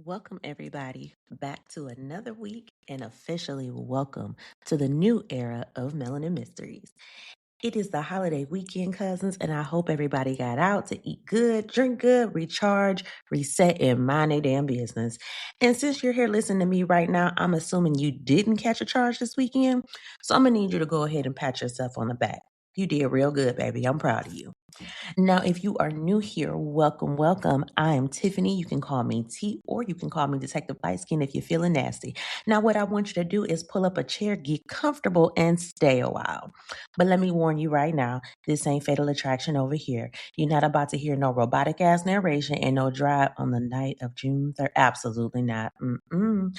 Welcome, everybody, back to another week and officially welcome to the new era of Melanin Mysteries. It is the holiday weekend, cousins, and I hope everybody got out to eat good, drink good, recharge, reset, and mind their damn business. And since you're here listening to me right now, I'm assuming you didn't catch a charge this weekend. So I'm going to need you to go ahead and pat yourself on the back. You did real good, baby. I'm proud of you. Now, if you are new here, welcome, welcome. I am Tiffany. You can call me T, or you can call me Detective Lightskin if you're feeling nasty. Now, what I want you to do is pull up a chair, get comfortable, and stay a while. But let me warn you right now, this ain't Fatal Attraction over here. You're not about to hear no robotic ass narration and no drive on the night of June 3rd. Absolutely not. And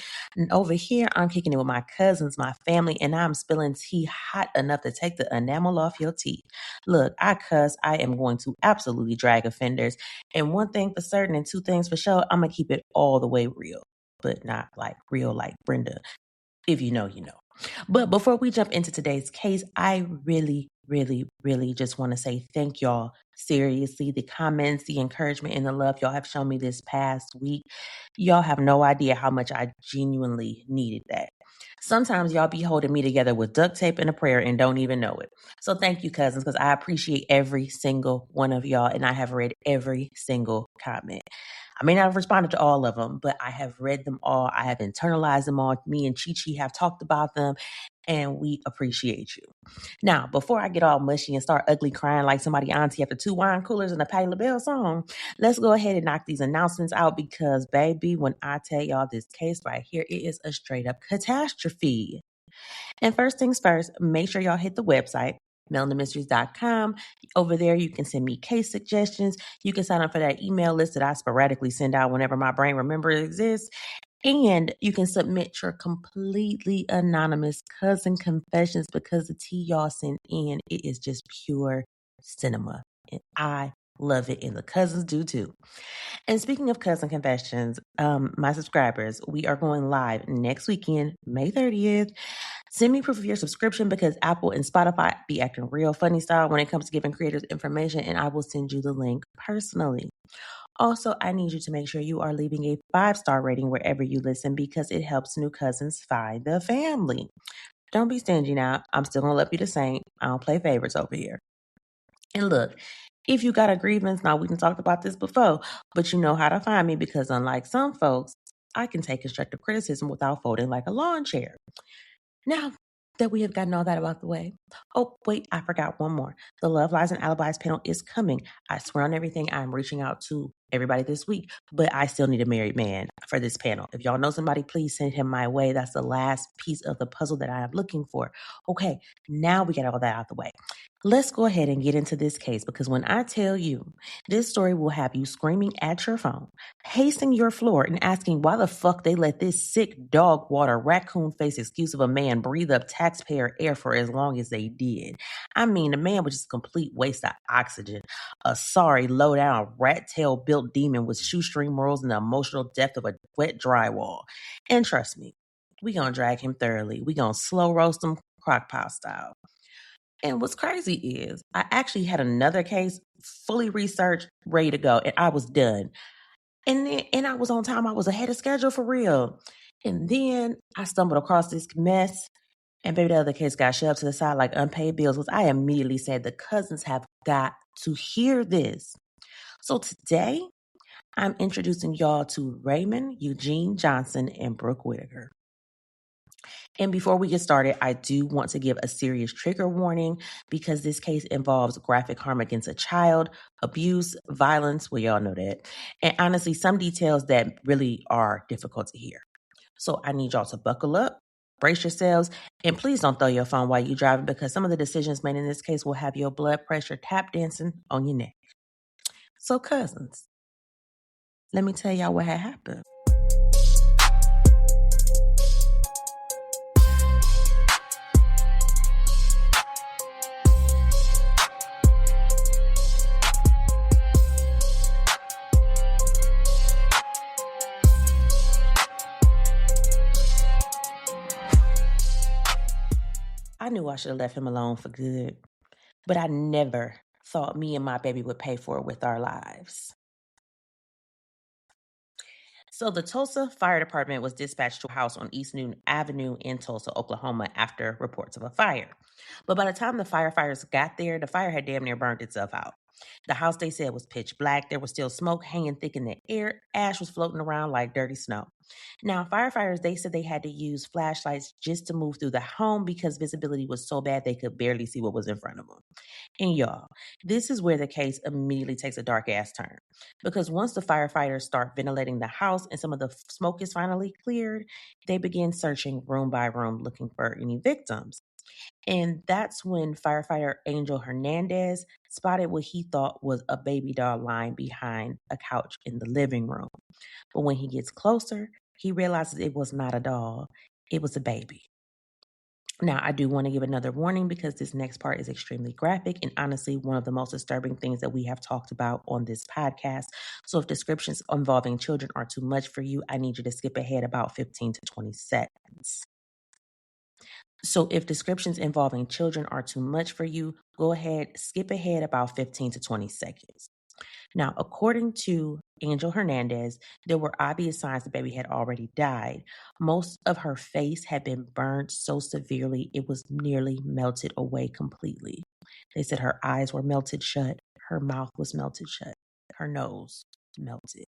over here, I'm kicking it with my cousins, my family, and I'm spilling tea hot enough to take the enamel off your teeth. Look, I cuss. I am going to absolutely drag offenders. And one thing for certain and two things for sure, I'm going to keep it all the way real, but not like real like Brenda. If you know, you know. But before we jump into today's case, I really, really, really just want to say thank y'all. Seriously, the comments, the encouragement, and the love y'all have shown me this past week, y'all have no idea how much I genuinely needed that. Sometimes y'all be holding me together with duct tape and a prayer and don't even know it. So thank you, cousins, because I appreciate every single one of y'all, and I have read every single comment. I may not have responded to all of them, but I have read them all. I have internalized them all. Me and Chi Chi have talked about them, and we appreciate you. Now, before I get all mushy and start ugly crying like somebody auntie after 2 wine coolers and a Patti LaBelle song, let's go ahead and knock these announcements out because, baby, when I tell y'all this case right here, it is a straight up catastrophe. And first things first, make sure y'all hit the website, melaninmysteries.com. Over there, you can send me case suggestions. You can sign up for that email list that I sporadically send out whenever my brain remembers it exists. And you can submit your completely anonymous cousin confessions because the tea y'all send in, it is just pure cinema. And I love it, and the cousins do too. And speaking of cousin confessions, my subscribers, we are going live next weekend, May 30th. Send me proof of your subscription because Apple and Spotify be acting real funny style when it comes to giving creators information, and I will send you the link personally. Also, I need you to make sure you are leaving a 5-star rating wherever you listen because it helps new cousins find the family. Don't be stingy now. I'm still going to love you the same. I don't play favorites over here. And look, if you got a grievance, now we can talk about this before, but you know how to find me because unlike some folks, I can take constructive criticism without folding like a lawn chair. Now that we have gotten all that about the way, oh, wait, I forgot one more. The Love, Lies, and Alibis panel is coming. I swear on everything, I'm reaching out to everybody this week, but I still need a married man for this panel. If y'all know somebody, please send him my way. That's the last piece of the puzzle that I am looking for. Okay, now we get all that out the way. Let's go ahead and get into this case because when I tell you, this story will have you screaming at your phone, pacing your floor, and asking why the fuck they let this sick dog water, raccoon face excuse of a man breathe up taxpayer air for as long as they did. I mean, the man was just a complete waste of oxygen. A sorry, low down, rat tail built demon with shoestring morals and the emotional depth of a wet drywall. And trust me, we gonna drag him thoroughly. We gonna slow roast him crockpot style. And what's crazy is I actually had another case fully researched, ready to go, and I was done. And I was on time. I was ahead of schedule for real. And then I stumbled across this mess, and baby, the other case got shoved to the side like unpaid bills. Was I immediately said the cousins have got to hear this. So today, I'm introducing y'all to Raymond Eugene Johnson and Brooke Whitaker. And before we get started, I do want to give a serious trigger warning because this case involves graphic harm against a child, abuse, violence. Well, y'all know that. And honestly, some details that really are difficult to hear. So I need y'all to buckle up, brace yourselves, and please don't throw your phone while you're driving because some of the decisions made in this case will have your blood pressure tap dancing on your neck. So, cousins, let me tell y'all what had happened. I knew I should have left him alone for good, but I never thought me and my baby would pay for it with our lives. So the Tulsa Fire Department was dispatched to a house on East Newton Avenue in Tulsa, Oklahoma after reports of a fire. But by the time the firefighters got there, the fire had damn near burned itself out. The house, they said, was pitch black. There was still smoke hanging thick in the air. Ash was floating around like dirty snow. Now, firefighters, they said they had to use flashlights just to move through the home because visibility was so bad they could barely see what was in front of them. And y'all, this is where the case immediately takes a dark ass turn. Because once the firefighters start ventilating the house and some of the smoke is finally cleared, they begin searching room by room looking for any victims. And that's when firefighter Angel Hernandez spotted what he thought was a baby doll lying behind a couch in the living room. But when he gets closer, he realizes it was not a doll, it was a baby. Now, I do want to give another warning because this next part is extremely graphic and honestly one of the most disturbing things that we have talked about on this podcast. So, if descriptions involving children are too much for you, I need you to skip ahead about 15 to 20 seconds. So, if descriptions involving children are too much for you, go ahead, skip ahead about 15 to 20 seconds. Now, according to Angel Hernandez, there were obvious signs the baby had already died. Most of her face had been burned so severely it was nearly melted away completely. They said her eyes were melted shut, her mouth was melted shut, her nose melted.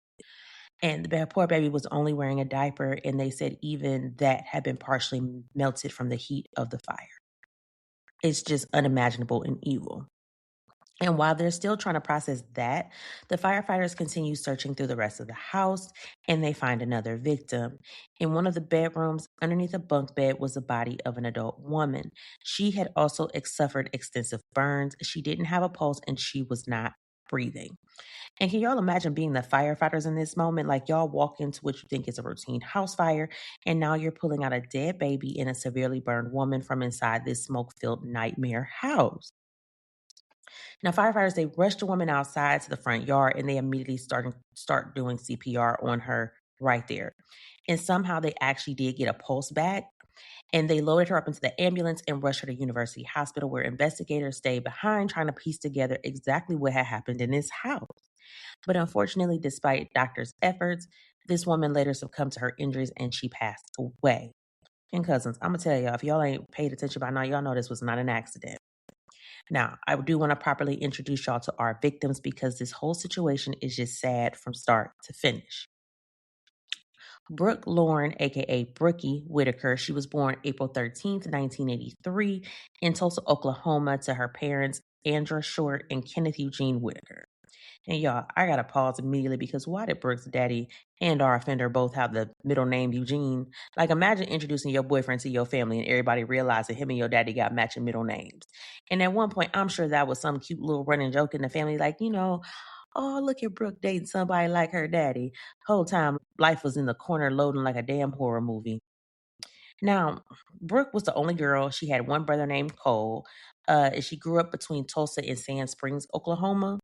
And the poor baby was only wearing a diaper, and they said even that had been partially melted from the heat of the fire. It's just unimaginable and evil. And while they're still trying to process that, the firefighters continue searching through the rest of the house and they find another victim. In one of the bedrooms, underneath a bunk bed, was the body of an adult woman. She had also suffered extensive burns. She didn't have a pulse and she was not breathing. And can y'all imagine being the firefighters in this moment? Like y'all walk into what you think is a routine house fire, and now you're pulling out a dead baby and a severely burned woman from inside this smoke-filled nightmare house. Now, firefighters, they rushed the woman outside to the front yard and they immediately start doing CPR on her right there. And somehow they actually did get a pulse back and they loaded her up into the ambulance and rushed her to University Hospital where investigators stayed behind trying to piece together exactly what had happened in this house. But unfortunately, despite doctors' efforts, this woman later succumbed to her injuries and she passed away. And cousins, I'm going to tell y'all, if y'all ain't paid attention by now, y'all know this was not an accident. Now, I do want to properly introduce y'all to our victims because this whole situation is just sad from start to finish. Brooke Lauren, aka Brookie Whitaker, she was born April 13th, 1983, in Tulsa, Oklahoma, to her parents, Andra Short and Kenneth Eugene Whitaker. And y'all, I gotta pause immediately because why did Brooke's daddy and our offender both have the middle name Eugene? Like, imagine introducing your boyfriend to your family and everybody realizing him and your daddy got matching middle names. And at one point, I'm sure that was some cute little running joke in the family, like, oh, look at Brooke dating somebody like her daddy. Whole time, life was in the corner loading like a damn horror movie. Now, Brooke was the only girl. She had one brother named Cole. And she grew up between Tulsa and Sand Springs, Oklahoma.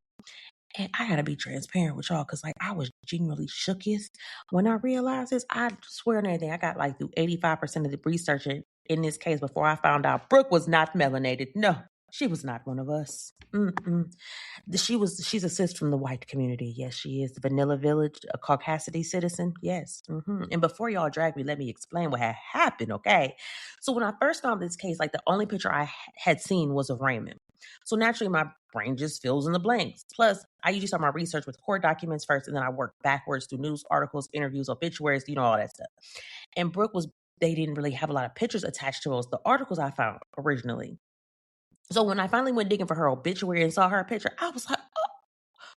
And I gotta be transparent with y'all because like I was genuinely shookest when I realized this. I swear on anything, I got like through 85% of the research in this case before I found out Brooke was not melanated. No, she was not one of us. Mm-mm. She's a sis from the white community. Yes, she is. The Vanilla Village, a Caucasity citizen. Yes. And before y'all drag me, let me explain what had happened, okay? So when I first found this case, like the only picture I had seen was of Raymond. So naturally, my brain just fills in the blanks. Plus, I usually start my research with court documents first, and then I work backwards through news articles, interviews, obituaries, all that stuff. And they didn't really have a lot of pictures attached to those, the articles I found originally. So when I finally went digging for her obituary and saw her picture, I was like, oh,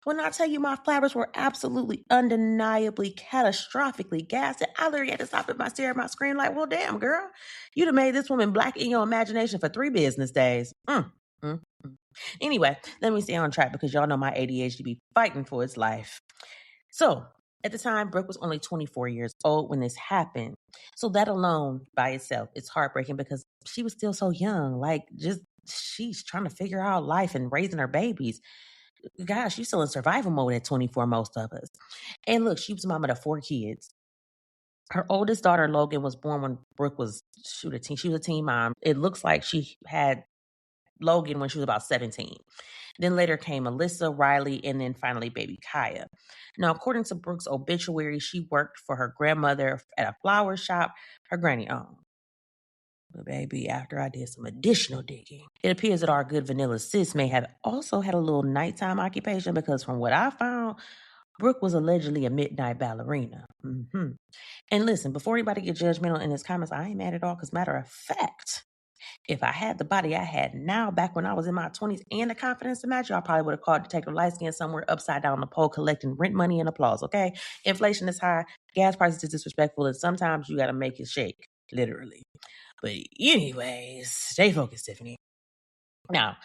when I tell you my flowers were absolutely undeniably catastrophically gassed, I literally had to stop at my stare at my screen like, well, damn, girl, you'd have made this woman black in your imagination for 3 business days. Anyway, let me stay on track because y'all know my ADHD be fighting for its life. So at the time, Brooke was only 24 years old when this happened. So that alone by itself, it's heartbreaking because she was still so young. Like she's trying to figure out life and raising her babies. Gosh, she's still in survival mode at 24, most of us. And look, she was mama to 4 kids. Her oldest daughter, Logan, was born when Brooke was a teen. She was a teen mom. It looks like she had Logan when she was about 17. Then later came Alyssa, Riley, and then finally baby Kaya. Now, according to Brooke's obituary, she worked for her grandmother at a flower shop her granny owned. But baby, after I did some additional digging, it appears that our good vanilla sis may have also had a little nighttime occupation because from what I found, Brooke was allegedly a midnight ballerina. And listen, before anybody get judgmental in his comments, I ain't mad at all because matter of fact, if I had the body I had now back when I was in my 20s and the confidence to match, y'all probably would have called Detective Lightskin somewhere upside down the pole collecting rent money and applause, okay? Inflation is high, gas prices is disrespectful, and sometimes you got to make it shake, literally. But anyways, stay focused, Tiffany. Now,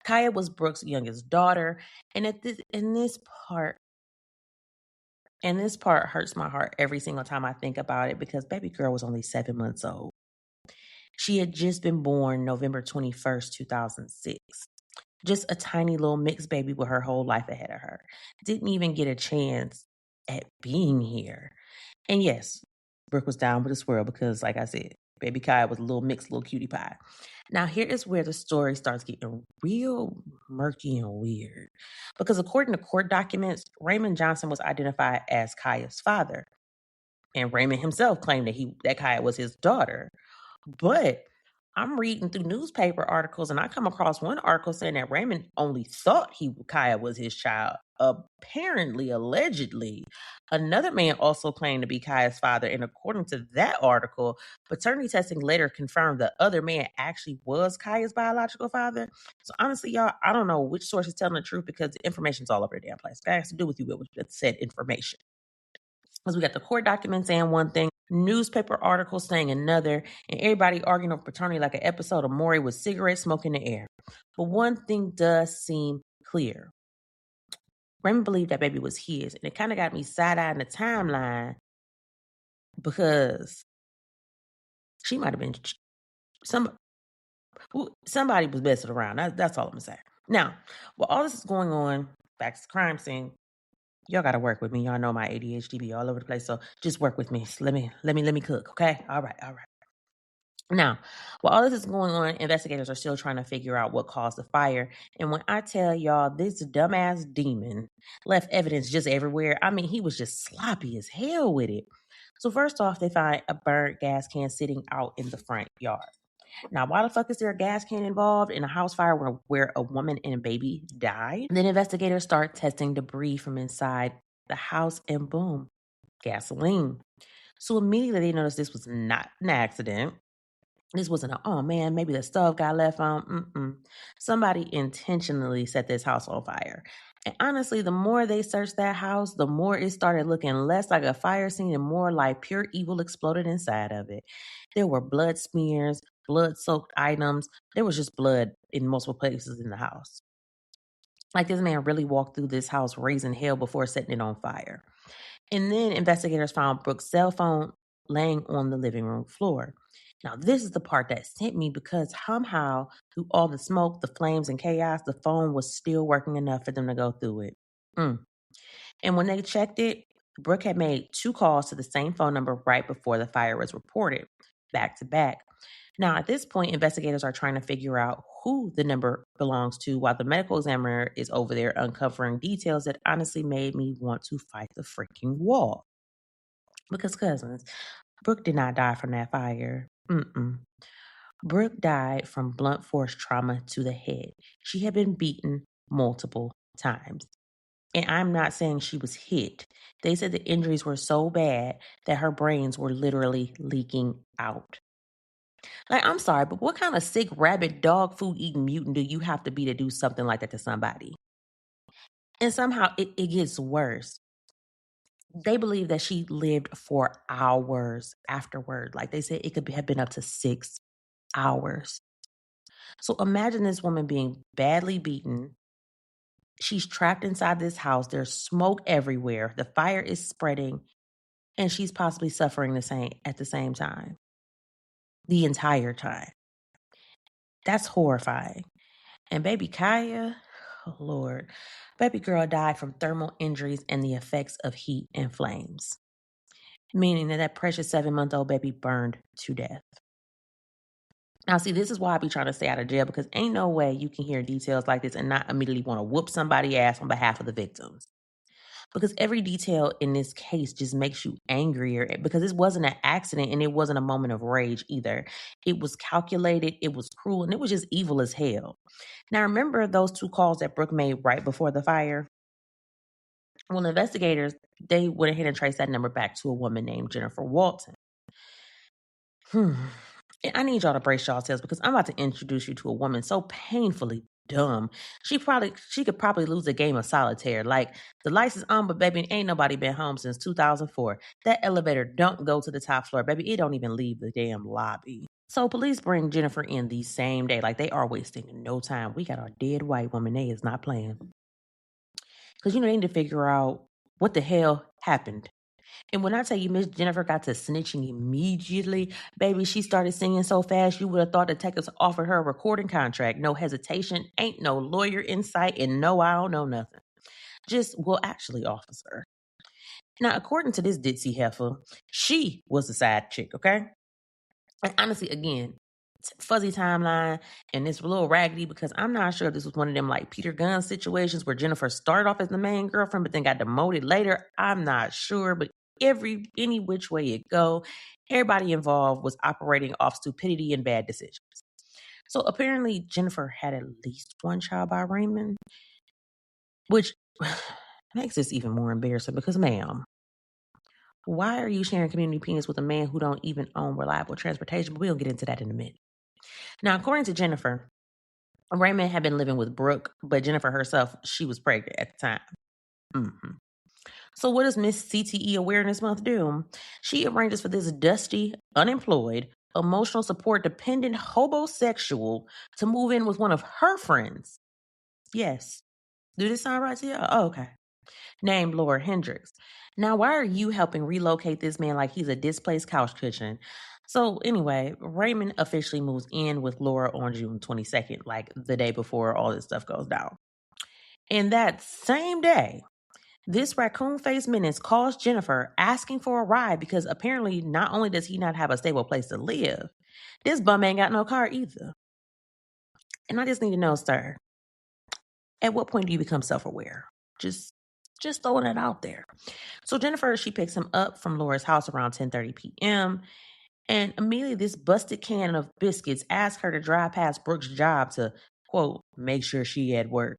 Kaya was Brooke's youngest daughter, and this part hurts my heart every single time I think about it because baby girl was only 7 months old. She had just been born November 21st, 2006. Just a tiny little mixed baby with her whole life ahead of her. Didn't even get a chance at being here. And yes, Brooke was down with the swirl because, like I said, baby Kai was a little mixed little cutie pie. Now, here is where the story starts getting real murky and weird. Because according to court documents, Raymond Johnson was identified as Kaya's father. And Raymond himself claimed that Kaya was his daughter. But I'm reading through newspaper articles and I come across one article saying that Raymond only thought Kaya was his child. Apparently, allegedly, another man also claimed to be Kaya's father. And according to that article, paternity testing later confirmed the other man actually was Kaya's biological father. So honestly, y'all, I don't know which source is telling the truth because the information's all over the damn place. It has to do with you with said information. Because we got the court documents saying one thing, newspaper articles saying another, and everybody arguing over paternity like an episode of Maury with cigarette smoke in the air. But one thing does seem clear. Raymond believed that baby was his, and it kind of got me side-eyeing the timeline because she might have been somebody was messing around. That's all I'm gonna say. Now, while all this is going on, back to the crime scene, y'all gotta work with me. Y'all know my ADHD be all over the place, so just work with me. Let me cook, okay? All right. Now, while all this is going on, investigators are still trying to figure out what caused the fire. And when I tell y'all this dumbass demon left evidence just everywhere, I mean, he was just sloppy as hell with it. So first off, they find a burnt gas can sitting out in the front yard. Now, why the fuck is there a gas can involved in a house fire where a woman and a baby died? Then investigators start testing debris from inside the house and boom, gasoline. So immediately they noticed this was not an accident. This wasn't oh man, maybe the stove got left on. Somebody intentionally set this house on fire. And honestly, the more they searched that house, the more it started looking less like a fire scene and more like pure evil exploded inside of it. There were blood smears, blood-soaked items. There was just blood in multiple places in the house. Like this man really walked through this house raising hell before setting it on fire. And then investigators found Brooke's cell phone laying on the living room floor. Now, this is the part that sent me because somehow, through all the smoke, the flames, and chaos, the phone was still working enough for them to go through it. And when they checked it, Brooke had made 2 calls to the same phone number right before the fire was reported, back to back. Now, at this point, investigators are trying to figure out who the number belongs to while the medical examiner is over there uncovering details that honestly made me want to fight the freaking wall. Because, cousins, Brooke did not die from that fire. Brooke died from blunt force trauma to the head. She had been beaten multiple times. And I'm not saying she was hit. They said the injuries were so bad that her brains were literally leaking out. Like, I'm sorry, but what kind of sick, rabid, dog food eating mutant do you have to be to do something like that to somebody? And somehow it gets worse. They believe that she lived for hours afterward. Like they said, it could have been up to 6 hours. So imagine this woman being badly beaten. She's trapped inside this house. There's smoke everywhere. The fire is spreading, and she's possibly suffering at the same time. The entire time. That's horrifying. And baby Kaya, oh Lord, baby girl died from thermal injuries and the effects of heat and flames, meaning that precious 7-month-old baby burned to death. Now, see, this is why I be trying to stay out of jail, because ain't no way you can hear details like this and not immediately want to whoop somebody's ass on behalf of the victims. Because every detail in this case just makes you angrier, because this wasn't an accident and it wasn't a moment of rage either. It was calculated, it was cruel, and it was just evil as hell. Now, remember those 2 calls that Brooke made right before the fire? Well, investigators, they went ahead and traced that number back to a woman named Jennifer Walton. And I need y'all to brace yourselves, because I'm about to introduce you to a woman so painfully dumb. She could probably lose a game of solitaire. Like, the lights is on, but baby, ain't nobody been home since 2004. That elevator don't go to the top floor, baby. It don't even leave the damn lobby. So police bring Jennifer in the same day. Like, they are wasting no time. We got a dead white woman. They is not playing. Because, they need to figure out what the hell happened. And when I tell you Miss Jennifer got to snitching immediately, baby, she started singing so fast you would have thought the Texas offered her a recording contract. No hesitation, ain't no lawyer in sight, and no, I don't know nothing. Actually, officer. Now, according to this ditzy heifer, she was the side chick, okay? And honestly, again, fuzzy timeline, and it's a little raggedy, because I'm not sure if this was one of them like Peter Gunn situations where Jennifer started off as the main girlfriend but then got demoted later. I'm not sure, but any which way it go, everybody involved was operating off stupidity and bad decisions. So apparently Jennifer had at least one child by Raymond, which makes this even more embarrassing, because ma'am, why are you sharing community penis with a man who don't even own reliable transportation? But we'll get into that in a minute. Now, according to Jennifer, Raymond had been living with Brooke, but Jennifer herself, she was pregnant at the time. So what does Miss CTE Awareness Month do? She arranges for this dusty, unemployed, emotional support dependent hobosexual to move in with one of her friends. Yes. Do this sound right to you? Oh, okay. Named Laura Hendricks. Now, why are you helping relocate this man like he's a displaced couch cushion? So anyway, Raymond officially moves in with Laura on June 22nd, like the day before all this stuff goes down. And that same day, this raccoon-faced menace calls Jennifer asking for a ride, because apparently not only does he not have a stable place to live, this bum ain't got no car either. And I just need to know, sir, at what point do you become self-aware? Just throwing it out there. So Jennifer, she picks him up from Laura's house around 10:30 p.m. And immediately this busted can of biscuits asks her to drive past Brooke's job to, quote, make sure she at work.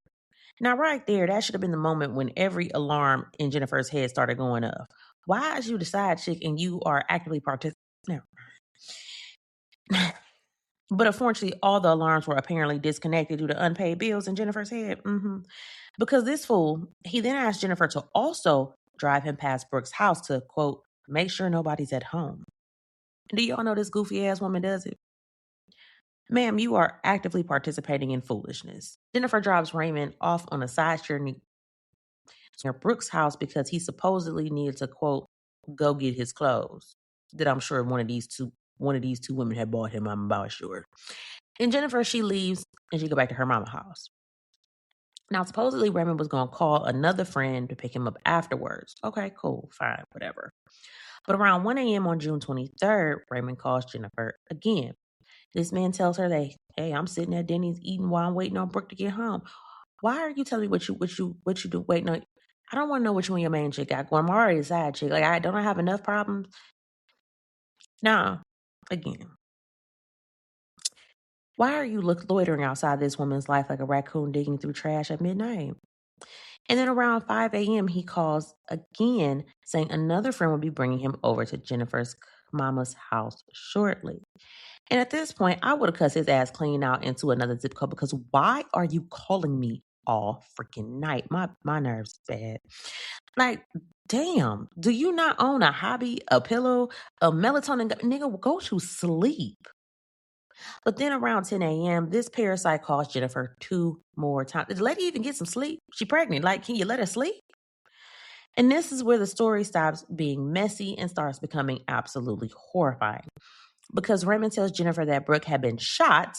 Now, right there, that should have been the moment when every alarm in Jennifer's head started going off. Why is you the side chick and you are actively participating? No. But unfortunately, all the alarms were apparently disconnected due to unpaid bills in Jennifer's head. Because this fool, he then asked Jennifer to also drive him past Brooke's house to, quote, make sure nobody's at home. Do y'all know this goofy ass woman does it? Ma'am, you are actively participating in foolishness. Jennifer drops Raymond off on a side journey near Brooke's house because he supposedly needed to, quote, go get his clothes that I'm sure one of these two women had bought him, I'm about sure. And Jennifer, she leaves and she go back to her mama's house. Now, supposedly Raymond was going to call another friend to pick him up afterwards. Okay, cool, fine, whatever. But around 1 a.m. on June 23rd, Raymond calls Jennifer again. This man tells her that, hey, I'm sitting at Denny's eating while I'm waiting on Brooke to get home. Why are you telling me what you do? Wait, no, I don't want to know what you and your main chick got going. I'm already a side chick. Like, I don't have enough problems. Now, again, why are you loitering outside this woman's life like a raccoon digging through trash at midnight? And then around 5 a.m., he calls again, saying another friend will be bringing him over to Jennifer's mama's house shortly. And at this point, I would have cussed his ass clean out into another zip code, because why are you calling me all freaking night? My nerves bad. Like, damn, do you not own a hobby, a pillow, a melatonin? Nigga, go to sleep. But then around 10 a.m., this parasite calls Jennifer 2 more times. Did the lady even get some sleep? She pregnant. Like, can you let her sleep? And this is where the story stops being messy and starts becoming absolutely horrifying. Because Raymond tells Jennifer that Brooke had been shot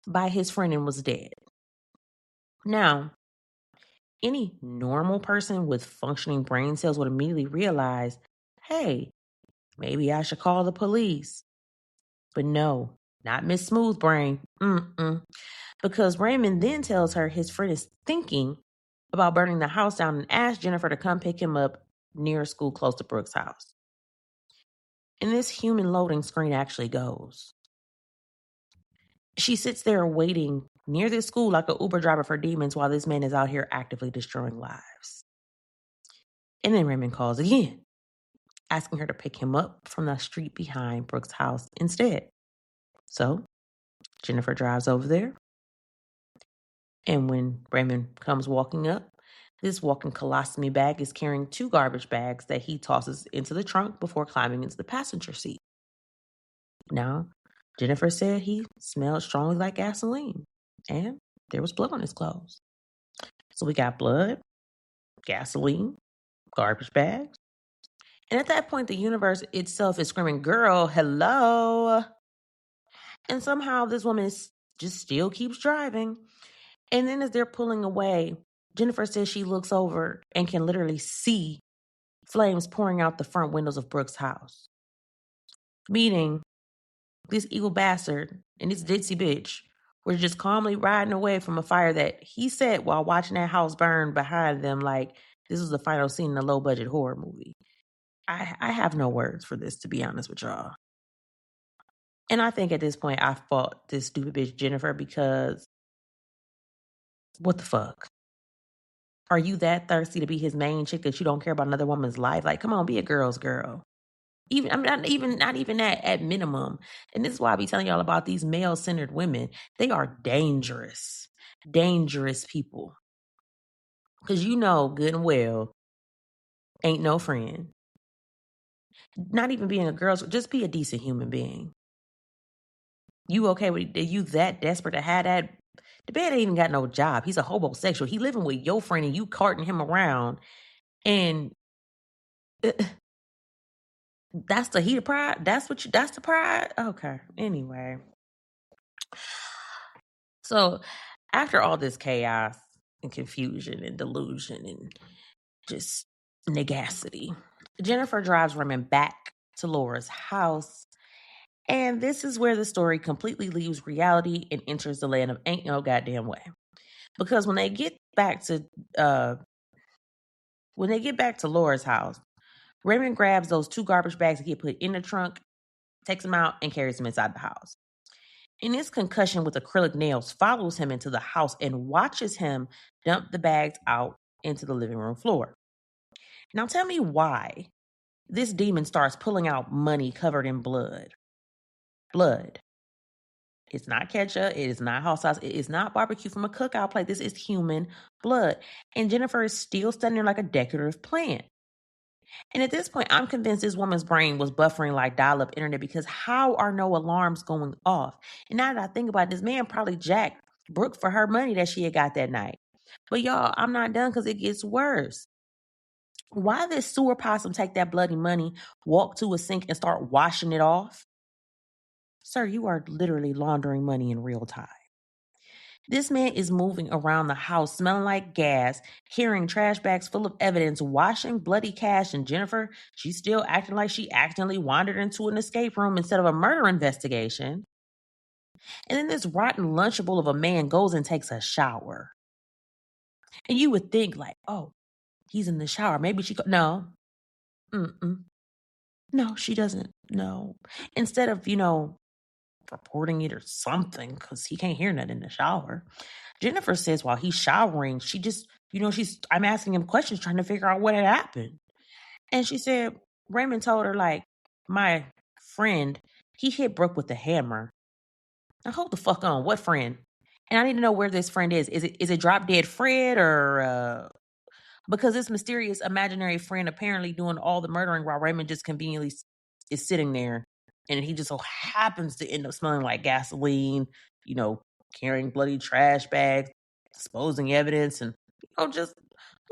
by his friend and was dead. Now, any normal person with functioning brain cells would immediately realize, hey, maybe I should call the police. But no, not Miss Smoothbrain. Because Raymond then tells her his friend is thinking about burning the house down and asks Jennifer to come pick him up near a school close to Brooke's house. And this human loading screen actually goes. She sits there waiting near this school like an Uber driver for demons while this man is out here actively destroying lives. And then Raymond calls again, asking her to pick him up from the street behind Brooke's house instead. So Jennifer drives over there. And when Raymond comes walking up, this walking colostomy bag is carrying 2 garbage bags that he tosses into the trunk before climbing into the passenger seat. Now, Jennifer said he smelled strongly like gasoline, and there was blood on his clothes. So we got blood, gasoline, garbage bags. And at that point, the universe itself is screaming, "Girl, hello." And somehow this woman just still keeps driving. And then as they're pulling away, Jennifer says she looks over and can literally see flames pouring out the front windows of Brooke's house. Meaning, this evil bastard and this ditzy bitch were just calmly riding away from a fire that he set while watching that house burn behind them like this was the final scene in a low-budget horror movie. I have no words for this, to be honest with y'all. And I think at this point, I fought this stupid bitch Jennifer because what the fuck? Are you that thirsty to be his main chick that you don't care about another woman's life? Like, come on, be a girl's girl. Even I'm not even that at minimum. And this is why I be telling y'all about these male-centered women. They are dangerous, dangerous people. Because you know good and well, ain't no friend. Not even being a girl, just be a decent human being. You okay with you that desperate to have that? The man ain't even got no job. He's a homosexual. He living with your friend and you carting him around. And that's the heat of pride? That's the pride? Okay. Anyway. So after all this chaos and confusion and delusion and just negacity, Jennifer drives Raymond back to Laura's house. And this is where the story completely leaves reality and enters the land of ain't no goddamn way. Because when they get back to Laura's house, Raymond grabs those 2 garbage bags that get put in the trunk, takes them out, and carries them inside the house. And his concussion with acrylic nails follows him into the house and watches him dump the bags out into the living room floor. Now tell me why this demon starts pulling out money covered in blood. Blood. It's not ketchup. It is not hot sauce. It is not barbecue from a cookout plate. This is human blood. And Jennifer is still standing there like a decorative plant. And at this point, I'm convinced this woman's brain was buffering like dial-up internet because how are no alarms going off? And now that I think about it, this man probably jacked Brooke for her money that she had got that night. But y'all, I'm not done because it gets worse. Why did sewer possum take that bloody money, walk to a sink, and start washing it off? Sir, you are literally laundering money in real time. This man is moving around the house, smelling like gas, carrying trash bags full of evidence, washing bloody cash, and Jennifer, she's still acting like she accidentally wandered into an escape room instead of a murder investigation. And then this rotten Lunchable of a man goes and takes a shower. And you would think like, oh, he's in the shower. Maybe she no. No, she doesn't. No. Instead of, reporting it or something, because he can't hear nothing in the shower. Jennifer says while he's showering, she just, I'm asking him questions trying to figure out what had happened. And she said, Raymond told her, like, my friend, he hit Brooke with a hammer. Now hold the fuck on, what friend? And I need to know where this friend is. Is it Drop Dead Fred or because this mysterious imaginary friend apparently doing all the murdering while Raymond just conveniently is sitting there. And he just so happens to end up smelling like gasoline, carrying bloody trash bags, disposing evidence, and, just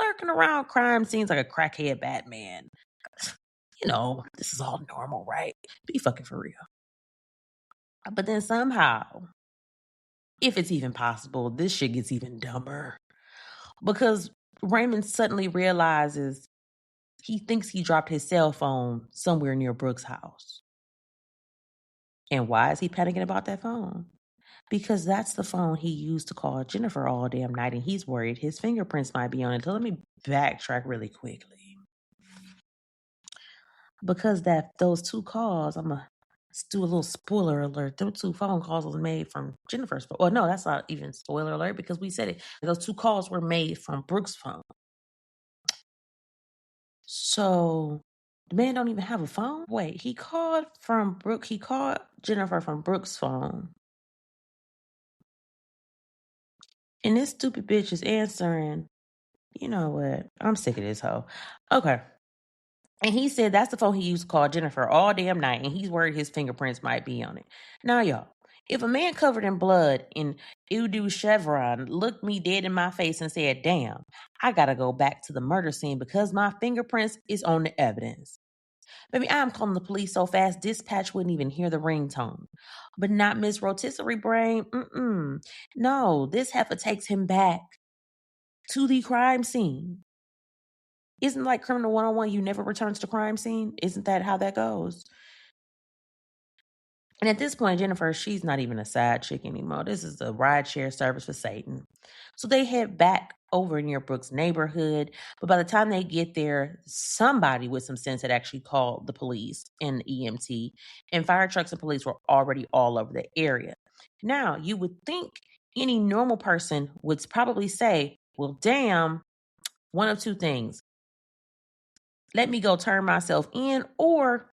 lurking around crime scenes like a crackhead Batman. This is all normal, right? Be fucking for real. But then somehow, if it's even possible, this shit gets even dumber. Because Raymond suddenly realizes he thinks he dropped his cell phone somewhere near Brooke's house. And why is he panicking about that phone? Because that's the phone he used to call Jennifer all damn night, and he's worried his fingerprints might be on it. So let me backtrack really quickly. Because those two calls, I'm gonna do a little spoiler alert. Those two phone calls was made from Jennifer's phone. Well, no, that's not even spoiler alert because we said it. Those two calls were made from Brooke's phone. So the man don't even have a phone? Wait, he called from Brooke. He called Jennifer from Brooke's phone. And this stupid bitch is answering. You know what? I'm sick of this hoe. Okay. And he said that's the phone he used to call Jennifer all damn night, and he's worried his fingerprints might be on it. Now, y'all, if a man covered in blood in Udo Chevron looked me dead in my face and said, damn, I gotta go back to the murder scene because my fingerprints is on the evidence. Baby, I'm calling the police so fast, dispatch wouldn't even hear the ringtone. But not Miss Rotisserie Brain. No, this heifer takes him back to the crime scene. Isn't like Criminal 101, you never returns to crime scene? Isn't that how that goes? And at this point, Jennifer, she's not even a side chick anymore. This is a rideshare service for Satan. So they head back over near Brooke's neighborhood. But by the time they get there, somebody with some sense had actually called the police and the EMT. And fire trucks and police were already all over the area. Now, you would think any normal person would probably say, well, damn, one of two things. Let me go turn myself in, or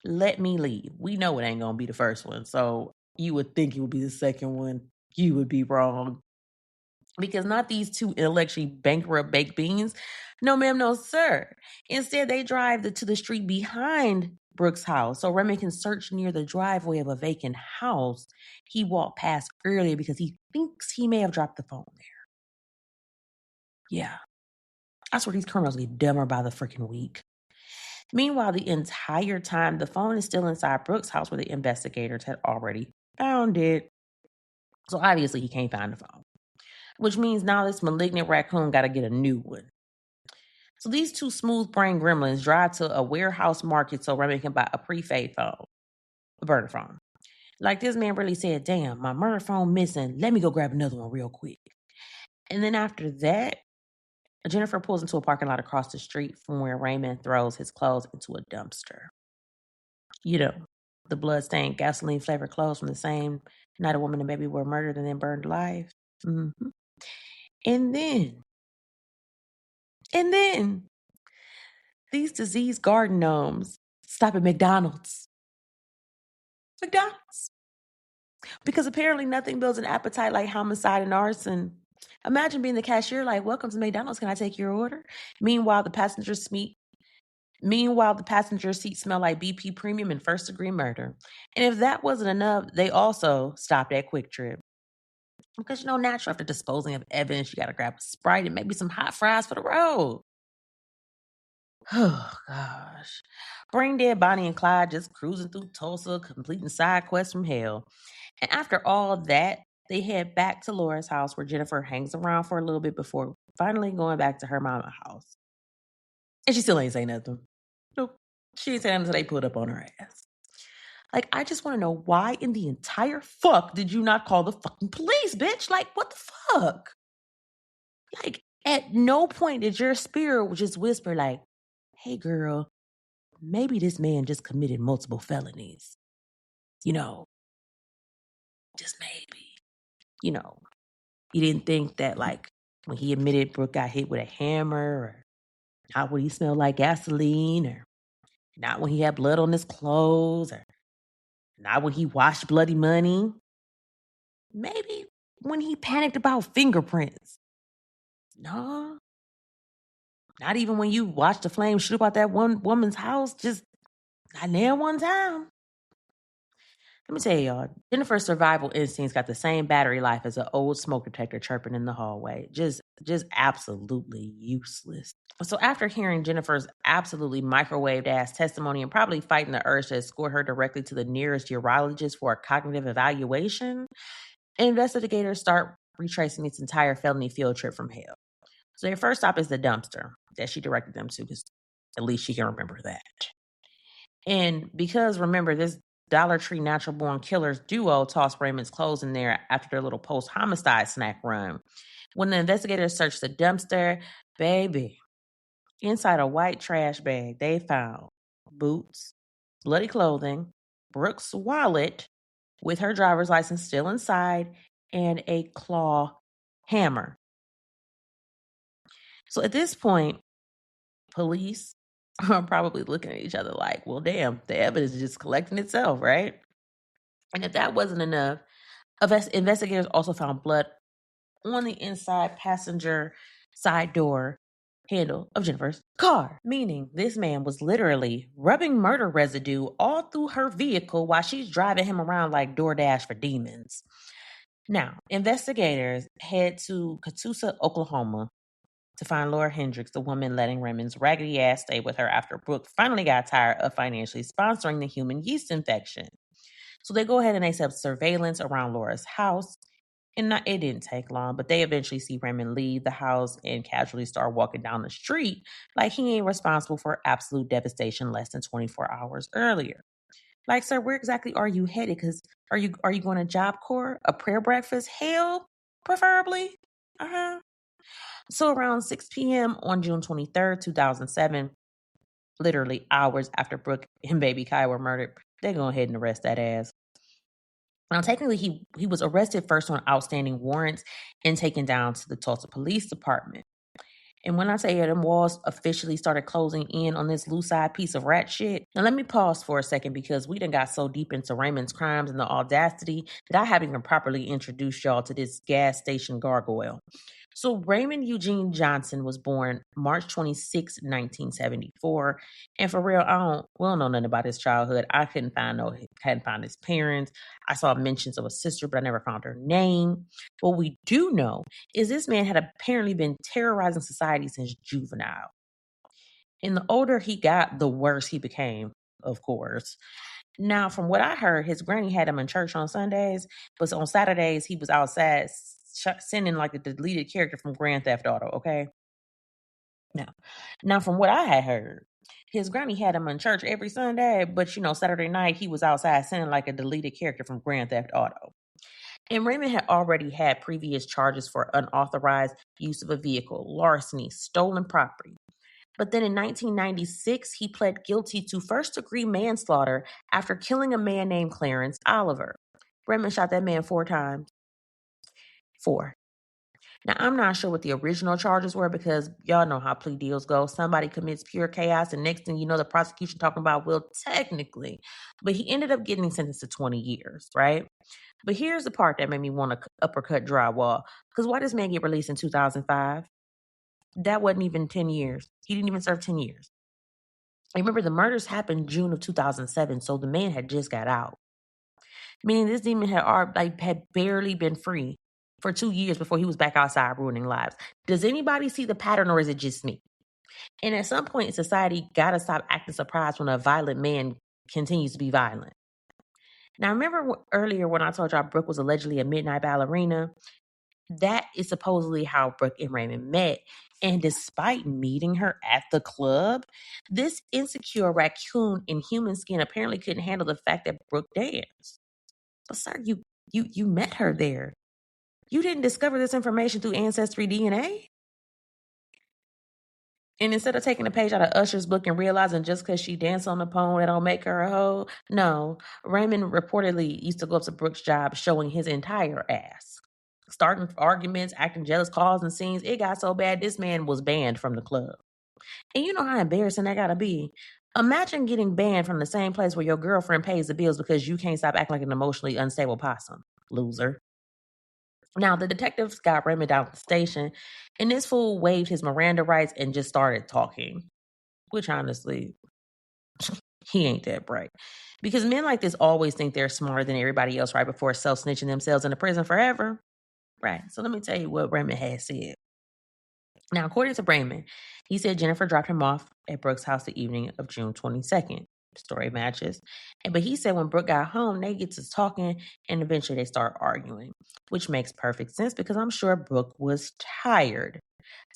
let me leave. We know it ain't going to be the first one. So you would think it would be the second one. You would be wrong. Because not these two intellectually bankrupt baked beans. No, ma'am, no, sir. Instead, they drive to the street behind Brooke's house so Raymond can search near the driveway of a vacant house he walked past earlier because he thinks he may have dropped the phone there. Yeah. That's where these criminals get dumber by the freaking week. Meanwhile, the entire time, the phone is still inside Brooke's house where the investigators had already found it. So obviously he can't find the phone, which means now this malignant raccoon got to get a new one. So these two smooth-brained gremlins drive to a warehouse market so Remy can buy a prepaid phone, a burner phone. Like this man really said, damn, my murder phone missing. Let me go grab another one real quick. And then after that, Jennifer pulls into a parking lot across the street from where Raymond throws his clothes into a dumpster. You know, the blood-stained gasoline-flavored clothes from the same night a woman and baby were murdered and then burned alive. Mm-hmm. And then, these diseased garden gnomes stop at McDonald's. McDonald's. Because apparently nothing builds an appetite like homicide and arson. Imagine being the cashier like, welcome to McDonald's, can I take your order? Meanwhile, the passenger seats smell like BP Premium and first-degree murder. And if that wasn't enough, they also stopped at Quick Trip. Because, natural after disposing of evidence, you got to grab a Sprite and maybe some hot fries for the road. Oh, gosh. Brain dead Bonnie and Clyde just cruising through Tulsa, completing side quests from hell. And after all that, they head back to Laura's house where Jennifer hangs around for a little bit before finally going back to her mama's house. And she still ain't say nothing. Nope. She ain't say nothing until they put up on her ass. Like, I just want to know why in the entire fuck did you not call the fucking police, bitch? Like, what the fuck? Like, at no point did your spirit just whisper like, hey, girl, maybe this man just committed multiple felonies. Just maybe. You didn't think that, like, when he admitted Brooke got hit with a hammer, or not when he smelled like gasoline, or not when he had blood on his clothes, or not when he washed bloody money. Maybe when he panicked about fingerprints. No. Not even when you watched the flames shoot up out that one woman's house. Just not there one time. Let me tell y'all, Jennifer's survival instincts got the same battery life as an old smoke detector chirping in the hallway. Just absolutely useless. So after hearing Jennifer's absolutely microwaved ass testimony and probably fighting the urge to escort her directly to the nearest urologist for a cognitive evaluation, investigators start retracing its entire felony field trip from hell. So their first stop is the dumpster that she directed them to, because at least she can remember that. And because, remember, this Dollar Tree natural born killers duo tossed Raymond's clothes in there after their little post homicide snack run. When the investigators searched the dumpster, baby, inside a white trash bag, they found boots, bloody clothing, Brooke's wallet with her driver's license still inside, and a claw hammer. So at this point, police are probably looking at each other like, well, damn, the evidence is just collecting itself, right? And if that wasn't enough, investigators also found blood on the inside passenger side door handle of Jennifer's car, meaning this man was literally rubbing murder residue all through her vehicle while she's driving him around like DoorDash for demons. Now, investigators head to Catoosa, Oklahoma to find Laura Hendricks, the woman letting Raymond's raggedy ass stay with her after Brooke finally got tired of financially sponsoring the human yeast infection. So they go ahead and they set up surveillance around Laura's house. And it didn't take long, but they eventually see Raymond leave the house and casually start walking down the street like he ain't responsible for absolute devastation less than 24 hours earlier. Like, sir, where exactly are you headed? Because are you going to Job Corps, a prayer breakfast? Hell, preferably. So around 6 p.m. on June 23rd, 2007, literally hours after Brooke and baby Kai were murdered, they go ahead and arrest that ass. Now, technically, he was arrested first on outstanding warrants and taken down to the Tulsa Police Department. And when I say them walls officially started closing in on this loose-eyed piece of rat shit, now let me pause for a second because we done got so deep into Raymond's crimes and the audacity that I haven't even properly introduced y'all to this gas station gargoyle. So Raymond Eugene Johnson was born March 26, 1974. And for real, we don't know nothing about his childhood. I hadn't found his parents. I saw mentions of a sister, but I never found her name. What we do know is this man had apparently been terrorizing society since juvenile. And the older he got, the worse he became, of course. Now, from what I heard, his granny had him in church on Sundays, but on Saturdays he was outside sending like a deleted character from Grand Theft Auto, okay? Now, from what I had heard, his granny had him in church every Sunday, but Saturday night he was outside sending like a deleted character from Grand Theft Auto. And Raymond had already had previous charges for unauthorized use of a vehicle, larceny, stolen property. But then in 1996, he pled guilty to first-degree manslaughter after killing a man named Clarence Oliver. Raymond shot that man 4 times. 4. Now, I'm not sure what the original charges were because y'all know how plea deals go. Somebody commits pure chaos, and next thing you know, the prosecution talking about, well, technically. But he ended up getting sentenced to 20 years, right? But here's the part that made me want to uppercut drywall. Because why does man get released in 2005? That wasn't even 10 years. He didn't even serve 10 years. And remember, the murders happened June of 2007, so the man had just got out. Meaning this demon had barely been free for 2 years before he was back outside ruining lives. Does anybody see the pattern, or is it just me? And at some point, society gotta stop acting surprised when a violent man continues to be violent. Now, remember earlier when I told y'all Brooke was allegedly a midnight ballerina? That is supposedly how Brooke and Raymond met. And despite meeting her at the club, this insecure raccoon in human skin apparently couldn't handle the fact that Brooke danced. But sir, you met her there. You didn't discover this information through Ancestry DNA? And instead of taking a page out of Usher's book and realizing just because she danced on the pole, that don't make her a hoe, no. Raymond reportedly used to go up to Brooke's job showing his entire ass. Starting arguments, acting jealous, causing scenes. It got so bad, this man was banned from the club. And you know how embarrassing that gotta be. Imagine getting banned from the same place where your girlfriend pays the bills because you can't stop acting like an emotionally unstable possum. Loser. Now, the detectives got Raymond out of the station, and this fool waived his Miranda rights and just started talking. Which, honestly, he ain't that bright. Because men like this always think they're smarter than everybody else right before self-snitching themselves into prison forever. Right. So let me tell you what Raymond had said. Now, according to Raymond, he said Jennifer dropped him off at Brooke's house the evening of June 22nd. Story matches. But he said when Brooke got home, they get to talking and eventually they start arguing, which makes perfect sense because I'm sure Brooke was tired.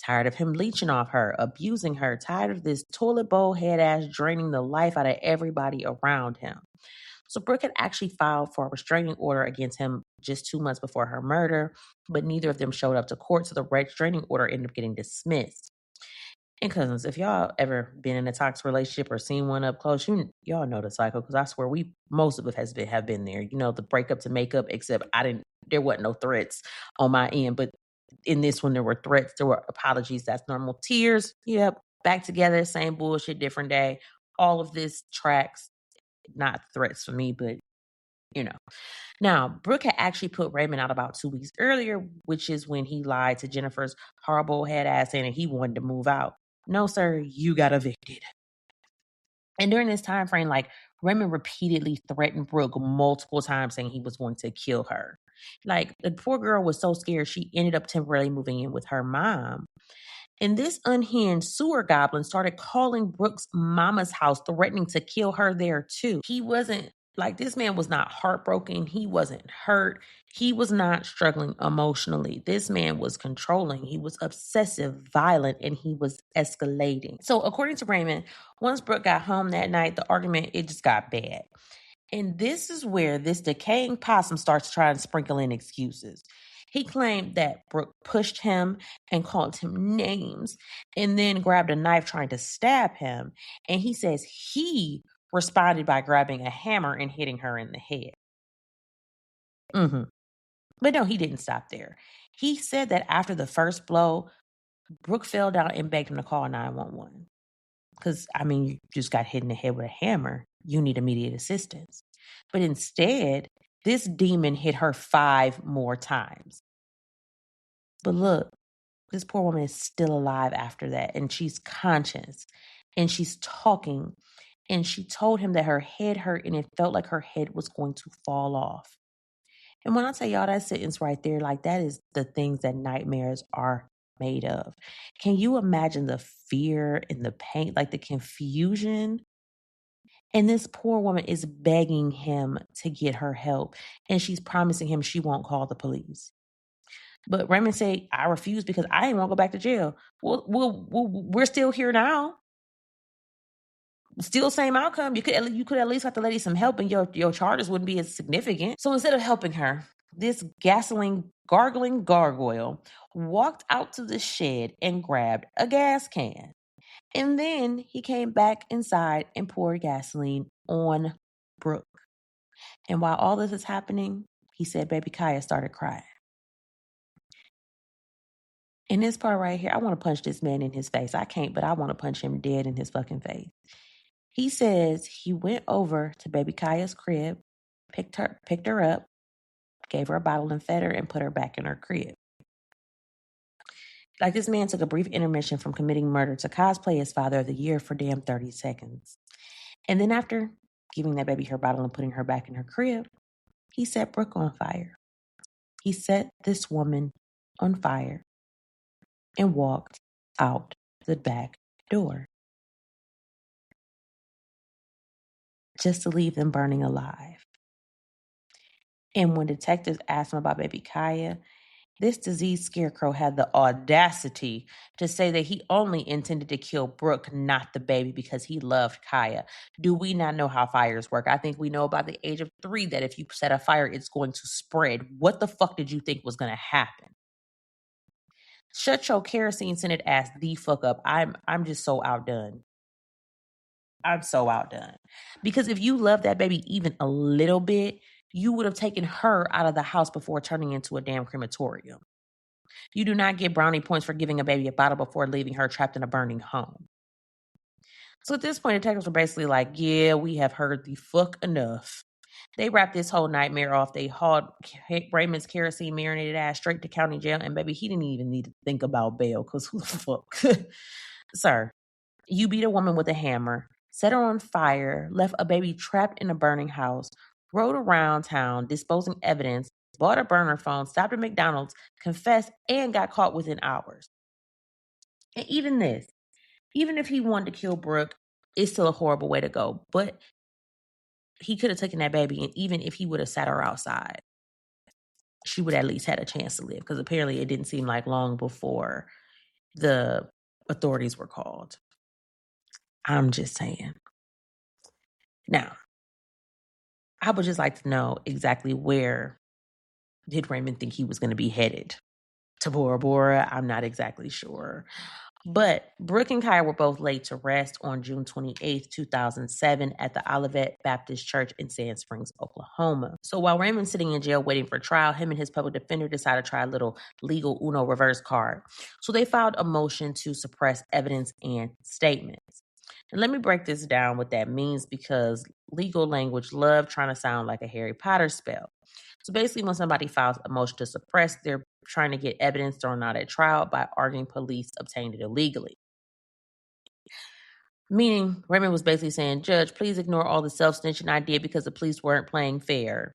Tired of him leeching off her, abusing her, tired of this toilet bowl head ass draining the life out of everybody around him. So Brooke had actually filed for a restraining order against him just 2 months before her murder, but neither of them showed up to court, so the restraining order ended up getting dismissed. And cousins, if y'all ever been in a toxic relationship or seen one up close, y'all know the cycle. Because I swear, most of us have been there. The breakup to makeup. Except there wasn't no threats on my end, but in this one there were threats, there were apologies. That's normal. Tears. Yep, back together, same bullshit, different day. All of this tracks, not threats for me, but you know. Now, Brooke had actually put Raymond out about 2 weeks earlier, which is when he lied to Jennifer's horrible head ass saying that he wanted to move out. No, sir, you got evicted. And during this time frame, Raymond repeatedly threatened Brooke multiple times, saying he was going to kill her. The poor girl was so scared, she ended up temporarily moving in with her mom. And this unhinged sewer goblin started calling Brooke's mama's house, threatening to kill her there too. He wasn't this man was not heartbroken. He wasn't hurt. He was not struggling emotionally. This man was controlling. He was obsessive, violent, and he was escalating. So according to Raymond, once Brooke got home that night, the argument, it just got bad. And this is where this decaying possum starts trying to sprinkle in excuses. He claimed that Brooke pushed him and called him names and then grabbed a knife trying to stab him. And he says he responded by grabbing a hammer and hitting her in the head. But no, he didn't stop there. He said that after the first blow, Brooke fell down and begged him to call 911. Because, you just got hit in the head with a hammer. You need immediate assistance. But instead, this demon hit her 5 more times. But look, this poor woman is still alive after that, and she's conscious, and she's talking, and she told him that her head hurt, and it felt like her head was going to fall off. And when I tell y'all that sentence right there, that is the things that nightmares are made of. Can you imagine the fear and the pain, the confusion? And this poor woman is begging him to get her help, and she's promising him she won't call the police. But Raymond said, I refuse because I didn't want to go back to jail. Well, we're still here now. Still same outcome. You could at least have the lady some help, and your charges wouldn't be as significant. So instead of helping her, this gasoline gargling gargoyle walked out to the shed and grabbed a gas can. And then he came back inside and poured gasoline on Brooke. And while all this is happening, he said baby Kaya started crying. In this part right here, I want to punch this man in his face. I can't, but I want to punch him dead in his fucking face. He says he went over to baby Kaya's crib, picked her up, gave her a bottle and fed her, and put her back in her crib. This man took a brief intermission from committing murder to cosplay as Father of the Year for damn 30 seconds. And then after giving that baby her bottle and putting her back in her crib, he set Brooke on fire. He set this woman on fire and walked out the back door just to leave them burning alive. And when detectives asked him about baby Kaya, this diseased scarecrow had the audacity to say that he only intended to kill Brooke, not the baby, because he loved Kaya. Do we not know how fires work? I think we know about the age of 3 that if you set a fire, it's going to spread. What the fuck did you think was going to happen? Shut your kerosene scented ass the fuck up. I'm just so outdone. I'm so outdone. Because if you love that baby even a little bit, you would have taken her out of the house before turning into a damn crematorium. You do not get brownie points for giving a baby a bottle before leaving her trapped in a burning home. So at this point, detectives were basically like, yeah, we have heard the fuck enough. They wrapped this whole nightmare off. They hauled Raymond's kerosene marinated ass straight to county jail. And baby, he didn't even need to think about bail because who the fuck? Sir, you beat a woman with a hammer, set her on fire, left a baby trapped in a burning house, rode around town disposing evidence, bought a burner phone, stopped at McDonald's, confessed, and got caught within hours. And even if he wanted to kill Brooke, it's still a horrible way to go. But he could have taken that baby, and even if he would have sat her outside, she would at least had a chance to live, because apparently it didn't seem like long before the authorities were called. I'm just saying. Now, I would just like to know exactly where did Raymond think he was going to be headed? To Bora Bora? I'm not exactly sure. But Brooke and Kaya were both laid to rest on June 28th, 2007 at the Olivet Baptist Church in Sand Springs, Oklahoma. So while Raymond's sitting in jail waiting for trial, him and his public defender decided to try a little legal Uno reverse card. So they filed a motion to suppress evidence and statements. And let me break this down what that means, because legal language love trying to sound like a Harry Potter spell. So basically, when somebody files a motion to suppress, they're trying to get evidence thrown out at trial by arguing police obtained it illegally. Meaning, Raymond was basically saying, Judge, please ignore all the self-snitching I did because the police weren't playing fair.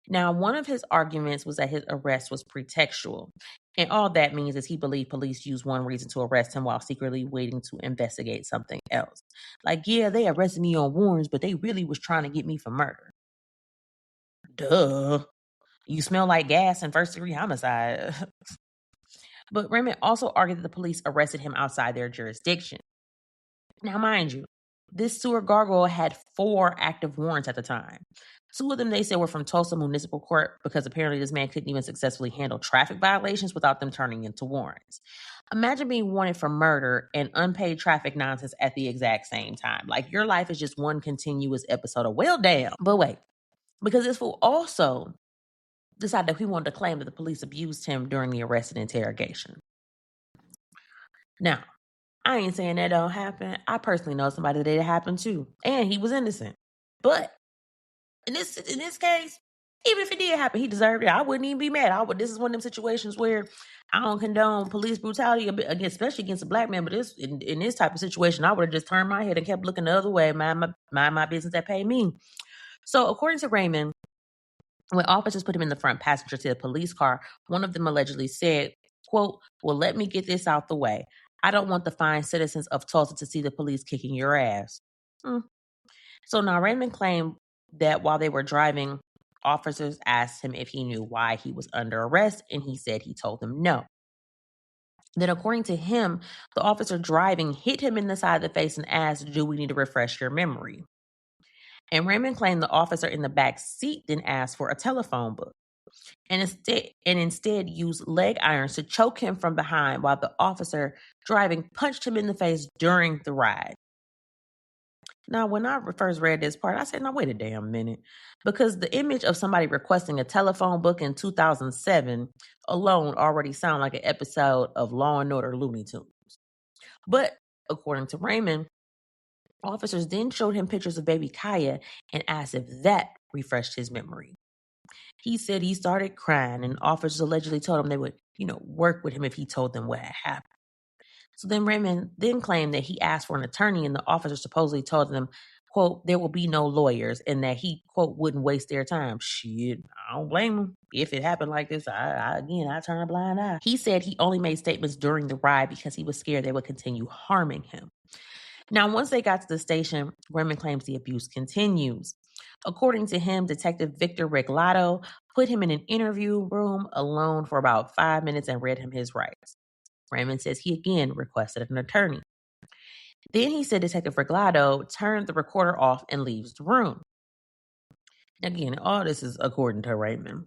Now, one of his arguments was that his arrest was pretextual. And all that means is he believed police used one reason to arrest him while secretly waiting to investigate something else. Like, yeah, they arrested me on warrants, but they really was trying to get me for murder. Duh. You smell like gas and first-degree homicide. But Raymond also argued that the police arrested him outside their jurisdiction. Now, mind you, this sewer gargoyle had 4 active warrants at the time. 2 of them they said were from Tulsa Municipal Court, because apparently this man couldn't even successfully handle traffic violations without them turning into warrants. Imagine being wanted for murder and unpaid traffic nonsense at the exact same time. Like, your life is just one continuous episode of well damn. But wait, because this fool also decided that he wanted to claim that the police abused him during the arrest and interrogation. Now, I ain't saying that don't happen. I personally know somebody that it happened to, and he was innocent. But in this case, even if it did happen, he deserved it. I wouldn't even be mad. This is one of them situations where I don't condone police brutality, especially against a black man. But in this type of situation, I would have just turned my head and kept looking the other way. Mind my business that paid me. So according to Raymond, when officers put him in the front passenger to the police car, one of them allegedly said, quote, well, let me get this out the way. I don't want the fine citizens of Tulsa to see the police kicking your ass. So now Raymond claimed that while they were driving, officers asked him if he knew why he was under arrest, and he said he told them no. Then according to him, the officer driving hit him in the side of the face and asked, do we need to refresh your memory? And Raymond claimed the officer in the back seat then asked for a telephone book, and instead used leg irons to choke him from behind while the officer driving punched him in the face during the ride. Now, when I first read this part, I said, now wait a damn minute, because the image of somebody requesting a telephone book in 2007 alone already sound like an episode of Law and Order Looney Tunes. But according to Raymond, officers then showed him pictures of baby Kaya and asked if that refreshed his memory. He said he started crying, and officers allegedly told him they would, work with him if he told them what had happened. So then Raymond then claimed that he asked for an attorney, and the officer supposedly told them, quote, there will be no lawyers, and that he, quote, wouldn't waste their time. Shit, I don't blame him. If it happened like this, I turn a blind eye. He said he only made statements during the ride because he was scared they would continue harming him. Now, once they got to the station, Raymond claims the abuse continues. According to him, Detective Victor Reglado put him in an interview room alone for about 5 minutes and read him his rights. Raymond says he again requested an attorney. Then he said Detective Reglado turned the recorder off and leaves the room. Again, all this is according to Raymond.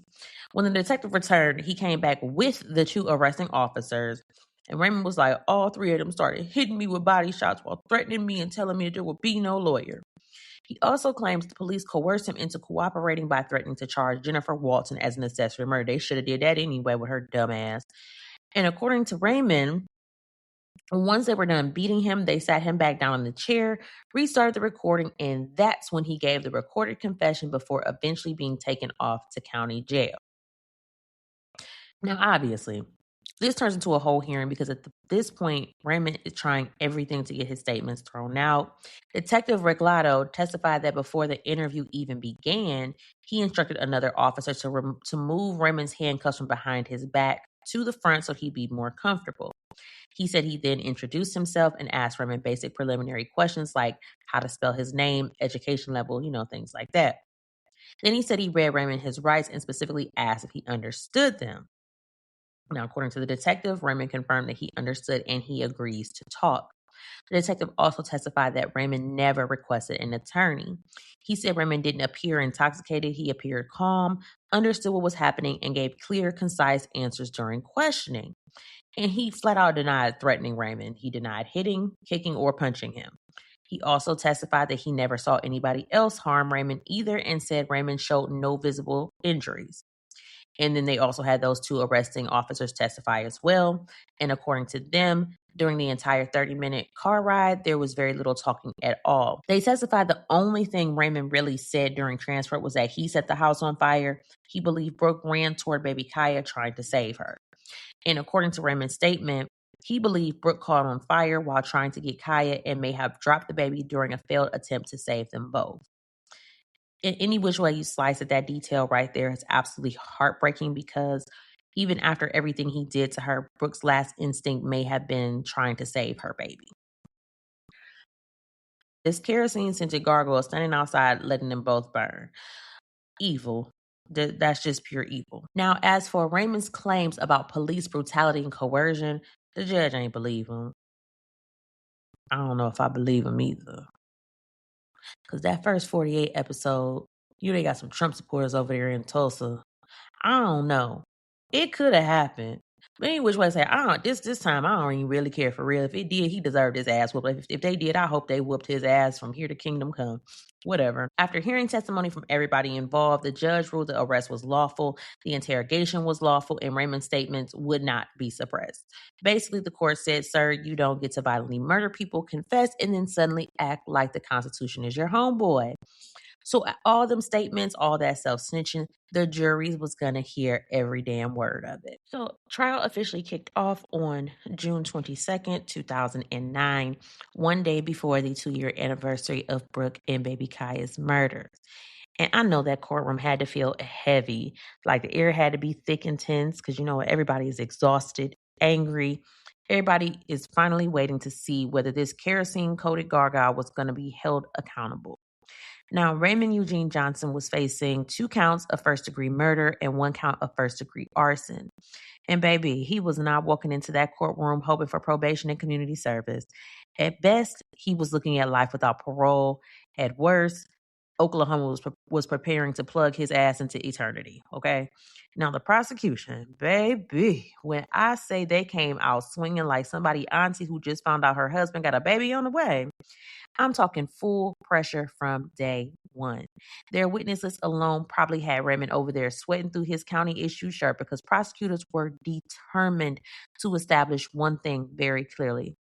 When the detective returned, he came back with the 2 arresting officers, and Raymond was like, all 3 of them started hitting me with body shots while threatening me and telling me that there would be no lawyer. He also claims the police coerced him into cooperating by threatening to charge Jennifer Walton as an accessory murder. They should have did that anyway with her dumb ass. And according to Raymond, once they were done beating him, they sat him back down in the chair, restarted the recording, and that's when he gave the recorded confession before eventually being taken off to county jail. Now, obviously, this turns into a whole hearing because at this point, Raymond is trying everything to get his statements thrown out. Detective Reglado testified that before the interview even began, he instructed another officer to move Raymond's handcuffs from behind his back to the front so he'd be more comfortable. He said he then introduced himself and asked Raymond basic preliminary questions like how to spell his name, education level, things like that. Then he said he read Raymond his rights and specifically asked if he understood them. Now, according to the detective, Raymond confirmed that he understood and he agrees to talk. The detective also testified that Raymond never requested an attorney. He said Raymond didn't appear intoxicated. He appeared calm, understood what was happening, and gave clear, concise answers during questioning. And he flat out denied threatening Raymond. He denied hitting, kicking, or punching him. He also testified that he never saw anybody else harm Raymond either and said Raymond showed no visible injuries. And then they also had those two arresting officers testify as well. And according to them, during the entire 30-minute car ride, there was very little talking at all. They testified the only thing Raymond really said during transport was that he set the house on fire. He believed Brooke ran toward baby Kaya trying to save her. And according to Raymond's statement, he believed Brooke caught on fire while trying to get Kaya and may have dropped the baby during a failed attempt to save them both. In any which way you slice it, that detail right there is absolutely heartbreaking because even after everything he did to her, Brooke's last instinct may have been trying to save her baby. This kerosene scented gargoyle standing outside, letting them both burn. Evil. That's just pure evil. Now, as for Raymond's claims about police brutality and coercion, the judge ain't believe him. I don't know if I believe him either. Because that first 48 episode, they got some Trump supporters over there in Tulsa. I don't know. It could have happened. But any which way I say, this time I don't even really care for real. If it did, he deserved his ass whooped. If they did, I hope they whooped his ass from here to kingdom come. Whatever. After hearing testimony from everybody involved, the judge ruled the arrest was lawful, the interrogation was lawful, and Raymond's statements would not be suppressed. Basically, the court said, sir, you don't get to violently murder people, confess, and then suddenly act like the Constitution is your homeboy. So all them statements, all that self-snitching, the jury was going to hear every damn word of it. So trial officially kicked off on June 22nd, 2009, one day before the 2-year anniversary of Brooke and baby Kaya's murders. And I know that courtroom had to feel heavy, like the air had to be thick and tense because, everybody is exhausted, angry. Everybody is finally waiting to see whether this kerosene-coated gargoyle was going to be held accountable. Now, Raymond Eugene Johnson was facing 2 counts of first-degree murder and 1 count of first-degree arson. And baby, he was not walking into that courtroom hoping for probation and community service. At best, he was looking at life without parole. At worst, Oklahoma was preparing to plug his ass into eternity, okay? Now, the prosecution, baby, when I say they came out swinging like somebody auntie who just found out her husband got a baby on the way, I'm talking full pressure from day one. Their witness list alone probably had Raymond over there sweating through his county issue shirt because prosecutors were determined to establish one thing very clearly.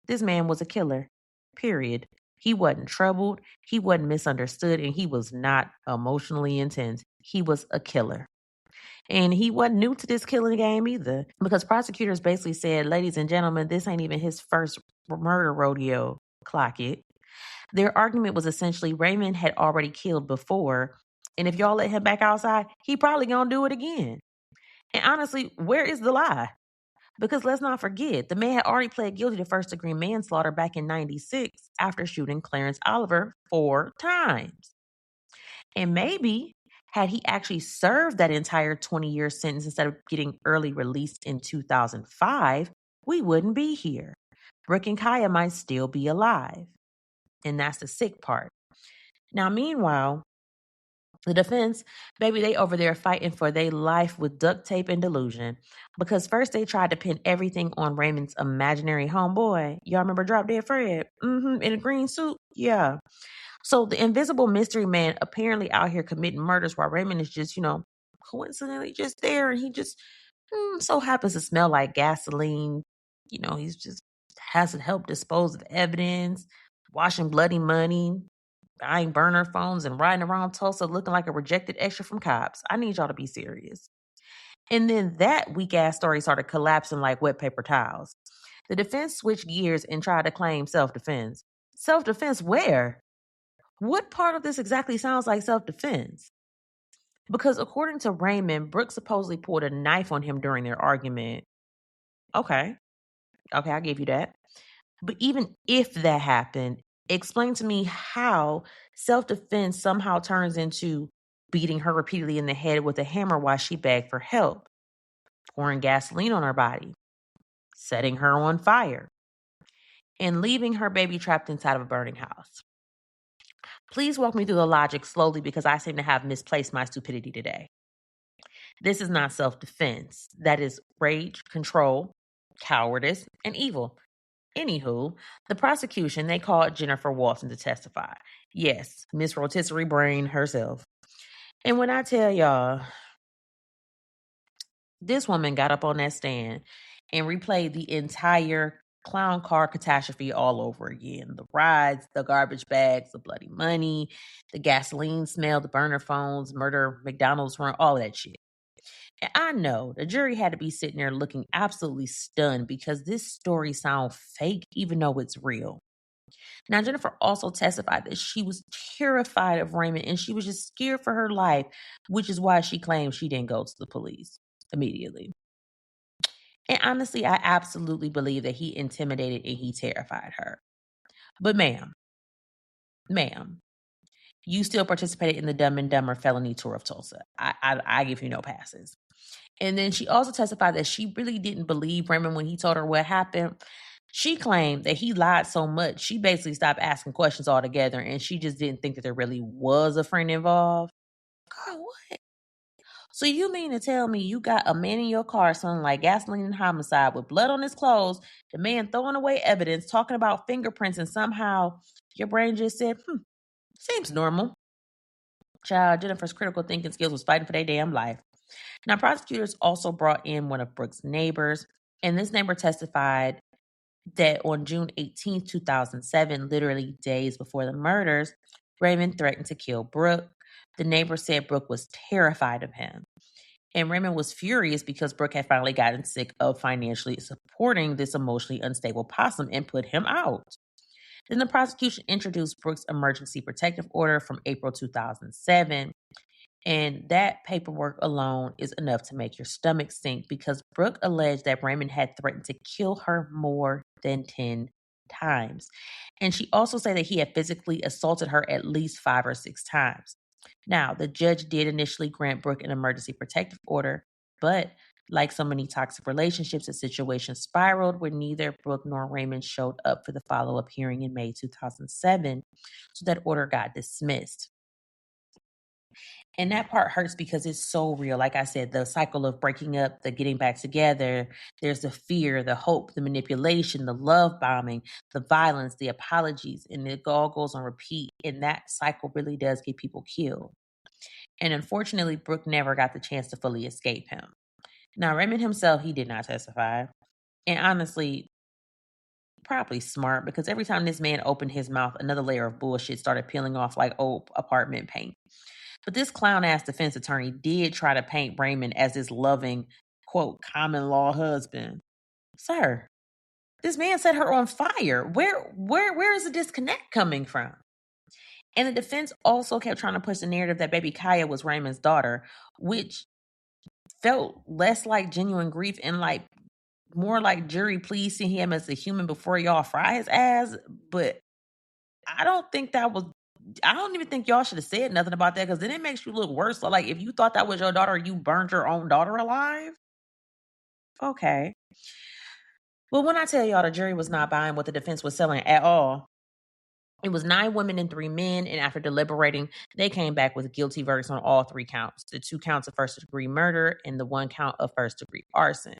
This man was a killer, period. He wasn't troubled, he wasn't misunderstood, and he was not emotionally intense. He was a killer. And he wasn't new to this killing game either because prosecutors basically said, ladies and gentlemen, this ain't even his first murder rodeo. Clock it. Their argument was essentially Raymond had already killed before, and if y'all let him back outside, he probably gonna do it again. And honestly, where is the lie? Because let's not forget, the man had already pled guilty to first-degree manslaughter back in 96 after shooting Clarence Oliver 4 times. And maybe had he actually served that entire 20-year sentence instead of getting early released in 2005, we wouldn't be here. Brooke and Kaya might still be alive. And that's the sick part. Now, meanwhile, the defense, baby, they over there fighting for their life with duct tape and delusion. Because first they tried to pin everything on Raymond's imaginary homeboy. Y'all remember Drop Dead Fred? In a green suit? Yeah. So the invisible mystery man apparently out here committing murders while Raymond is just, coincidentally just there. And he just so happens to smell like gasoline. He's just hasn't helped dispose of evidence, washing bloody money, buying burner phones, and riding around Tulsa looking like a rejected extra from cops. I need y'all to be serious. And then that weak-ass story started collapsing like wet paper towels. The defense switched gears and tried to claim self-defense. Self-defense where? What part of this exactly sounds like self-defense? Because according to Raymond, Brooke supposedly pulled a knife on him during their argument. Okay, I'll give you that. But even if that happened, explain to me how self-defense somehow turns into beating her repeatedly in the head with a hammer while she begged for help, pouring gasoline on her body, setting her on fire. and leaving her baby trapped inside of a burning house. Please walk me through the logic slowly because I seem to have misplaced my stupidity today. This is not self-defense. That is rage, control, cowardice, and evil. Anywho, the prosecution, they called Jennifer Walton to testify. Yes, Miss Rotisserie Brain herself. And when I tell y'all, this woman got up on that stand and replayed the entire clown car catastrophe all over again. The rides, the garbage bags, the bloody money, the gasoline smell, the burner phones, murder, McDonald's run, all that shit. And I know the jury had to be sitting there looking absolutely stunned because this story sounds fake even though it's real. Now, Jennifer also testified that she was terrified of Raymond and she was just scared for her life, which is why she claimed she didn't go to the police immediately. And honestly, I absolutely believe that he intimidated and he terrified her. But ma'am, you still participated in the Dumb and Dumber felony tour of Tulsa. I give you no passes. And then she also testified that she really didn't believe Raymond when he told her what happened. She claimed that he lied so much, she basically stopped asking questions altogether, and she just didn't think that there really was a friend involved. Girl, what? So you mean to tell me you got a man in your car smelling like gasoline and homicide with blood on his clothes, the man throwing away evidence, talking about fingerprints, and somehow your brain just said, seems normal. Child, Jennifer's critical thinking skills was fighting for their damn life. Now, prosecutors also brought in one of Brooke's neighbors, and this neighbor testified that on June 18th, 2007, literally days before the murders, Raymond threatened to kill Brooke. The neighbor said Brooke was terrified of him. And Raymond was furious because Brooke had finally gotten sick of financially supporting this emotionally unstable possum and put him out. Then the prosecution introduced Brooke's emergency protective order from April 2007. And that paperwork alone is enough to make your stomach sink because Brooke alleged that Raymond had threatened to kill her more than 10 times. And she also said that he had physically assaulted her at least 5 or 6 times. Now, the judge did initially grant Brooke an emergency protective order, but like so many toxic relationships, the situation spiraled when neither Brooke nor Raymond showed up for the follow-up hearing in May 2007. So that order got dismissed. And that part hurts because it's so real. Like I said, the cycle of breaking up, the getting back together, there's the fear, the hope, the manipulation, the love bombing, the violence, the apologies, and it all goes on repeat. And that cycle really does get people killed. And unfortunately, Brooke never got the chance to fully escape him. Now, Raymond himself, he did not testify. And honestly, probably smart because every time this man opened his mouth, another layer of bullshit started peeling off like old apartment paint. But this clown ass defense attorney did try to paint Raymond as this loving, quote, common law husband. Sir, this man set her on fire. Where is the disconnect coming from? And the defense also kept trying to push the narrative that baby Kaya was Raymond's daughter, which felt less like genuine grief and like more like jury please see him as a human before y'all fry his ass. But I don't even think y'all should have said nothing about that because then it makes you look worse. So, like, if you thought that was your daughter, you burned your own daughter alive? Okay. Well, when I tell y'all the jury was not buying what the defense was selling at all, it was 9 women and 3 men, and after deliberating, they came back with guilty verdicts on all 3 counts, the 2 counts of first-degree murder and the 1 count of first-degree arson.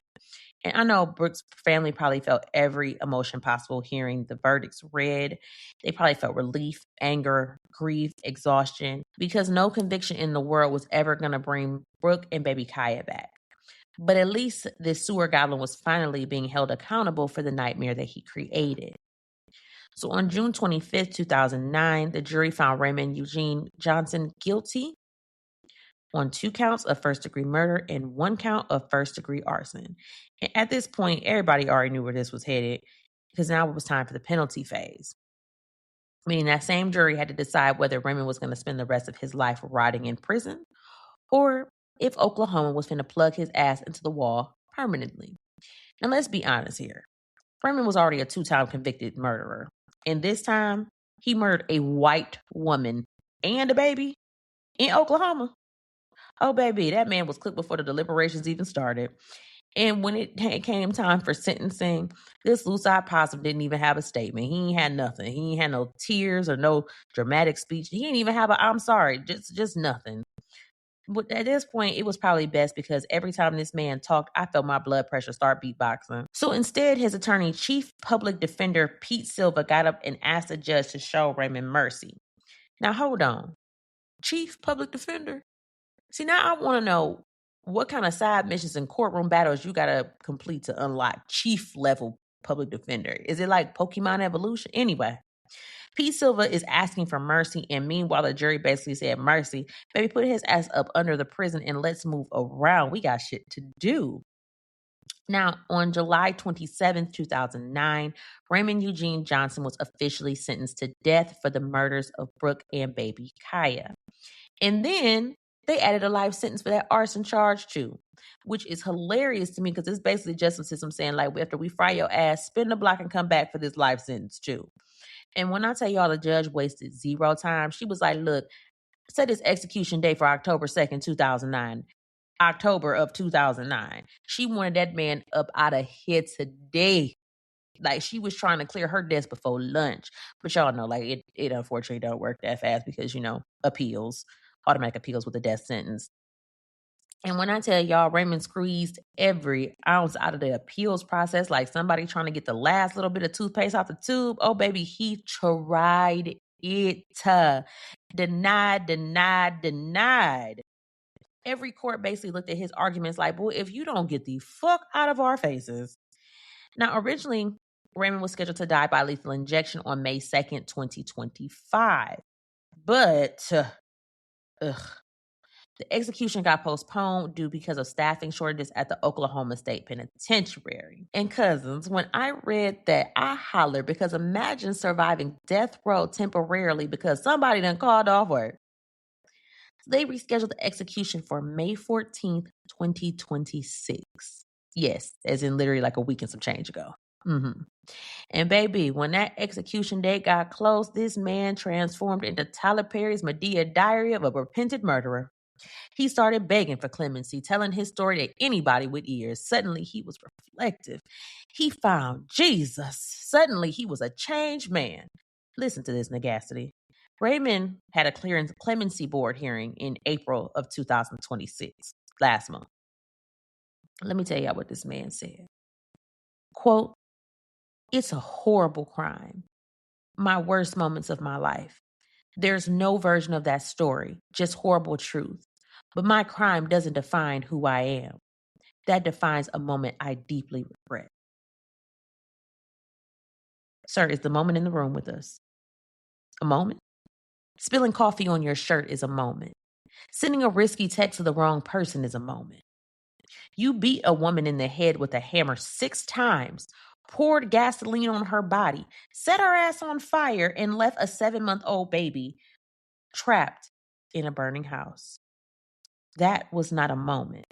And I know Brooke's family probably felt every emotion possible hearing the verdicts read. They probably felt relief, anger, grief, exhaustion, because no conviction in the world was ever going to bring Brooke and baby Kaya back. But at least this sewer goblin was finally being held accountable for the nightmare that he created. So on June 25th, 2009, the jury found Raymond Eugene Johnson guilty on 2 counts of first-degree murder and 1 count of first-degree arson. And at this point, everybody already knew where this was headed because now it was time for the penalty phase. Meaning that same jury had to decide whether Raymond was going to spend the rest of his life rotting in prison or if Oklahoma was going to plug his ass into the wall permanently. Now, let's be honest here. Raymond was already a 2-time convicted murderer. And this time, he murdered a white woman and a baby in Oklahoma. Oh, baby, that man was cooked before the deliberations even started. And when it came time for sentencing, this Lucide Possum didn't even have a statement. He ain't had nothing. He ain't had no tears or no dramatic speech. He didn't even have a I'm sorry, just nothing. But at this point, it was probably best because every time this man talked, I felt my blood pressure start beatboxing. So instead, his attorney, Chief Public Defender Pete Silva, got up and asked the judge to show Raymond mercy. Now, hold on. Chief Public Defender? See, now I want to know what kind of side missions and courtroom battles you got to complete to unlock Chief level Public Defender. Is it like Pokemon Evolution? Anyway. Pete Silva is asking for mercy, and meanwhile, the jury basically said, mercy, baby, put his ass up under the prison and let's move around. We got shit to do. Now, on July 27th, 2009, Raymond Eugene Johnson was officially sentenced to death for the murders of Brooke and baby Kaya. And then they added a life sentence for that arson charge too, which is hilarious to me because it's basically justice system saying, like, after we fry your ass, spin the block and come back for this life sentence too. And when I tell y'all the judge wasted zero time, she was like, look, set this execution date for October 2nd, 2009. October of 2009. She wanted that man up out of here today. Like, she was trying to clear her desk before lunch. But y'all know, like, it unfortunately don't work that fast because, appeals, automatic appeals with a death sentence. And when I tell y'all, Raymond squeezed every ounce out of the appeals process, like somebody trying to get the last little bit of toothpaste out the tube. Oh, baby, he tried it. Denied. Every court basically looked at his arguments like, boy, if you don't get the fuck out of our faces. Now, originally, Raymond was scheduled to die by lethal injection on May 2nd, 2025. But, the execution got postponed due because of staffing shortages at the Oklahoma State Penitentiary. And cousins, when I read that, I hollered because imagine surviving death row temporarily because somebody done called off work. So they rescheduled the execution for May 14th, 2026. Yes, as in literally like a week and some change ago. And baby, when that execution date got close, this man transformed into Tyler Perry's Medea Diary of a repentant murderer. He started begging for clemency, telling his story to anybody with ears. Suddenly, he was reflective. He found Jesus. Suddenly, he was a changed man. Listen to this, Nagacity. Raymond had a clemency board hearing in April of 2026, last month. Let me tell y'all what this man said. Quote, "It's a horrible crime. My worst moments of my life. There's no version of that story, just horrible truth. But my crime doesn't define who I am. That defines a moment I deeply regret." Sir, is the moment in the room with us a moment? Spilling coffee on your shirt is a moment. Sending a risky text to the wrong person is a moment. You beat a woman in the head with a hammer 6 times, poured gasoline on her body, set her ass on fire, and left a 7-month-old baby trapped in a burning house. That was not a moment.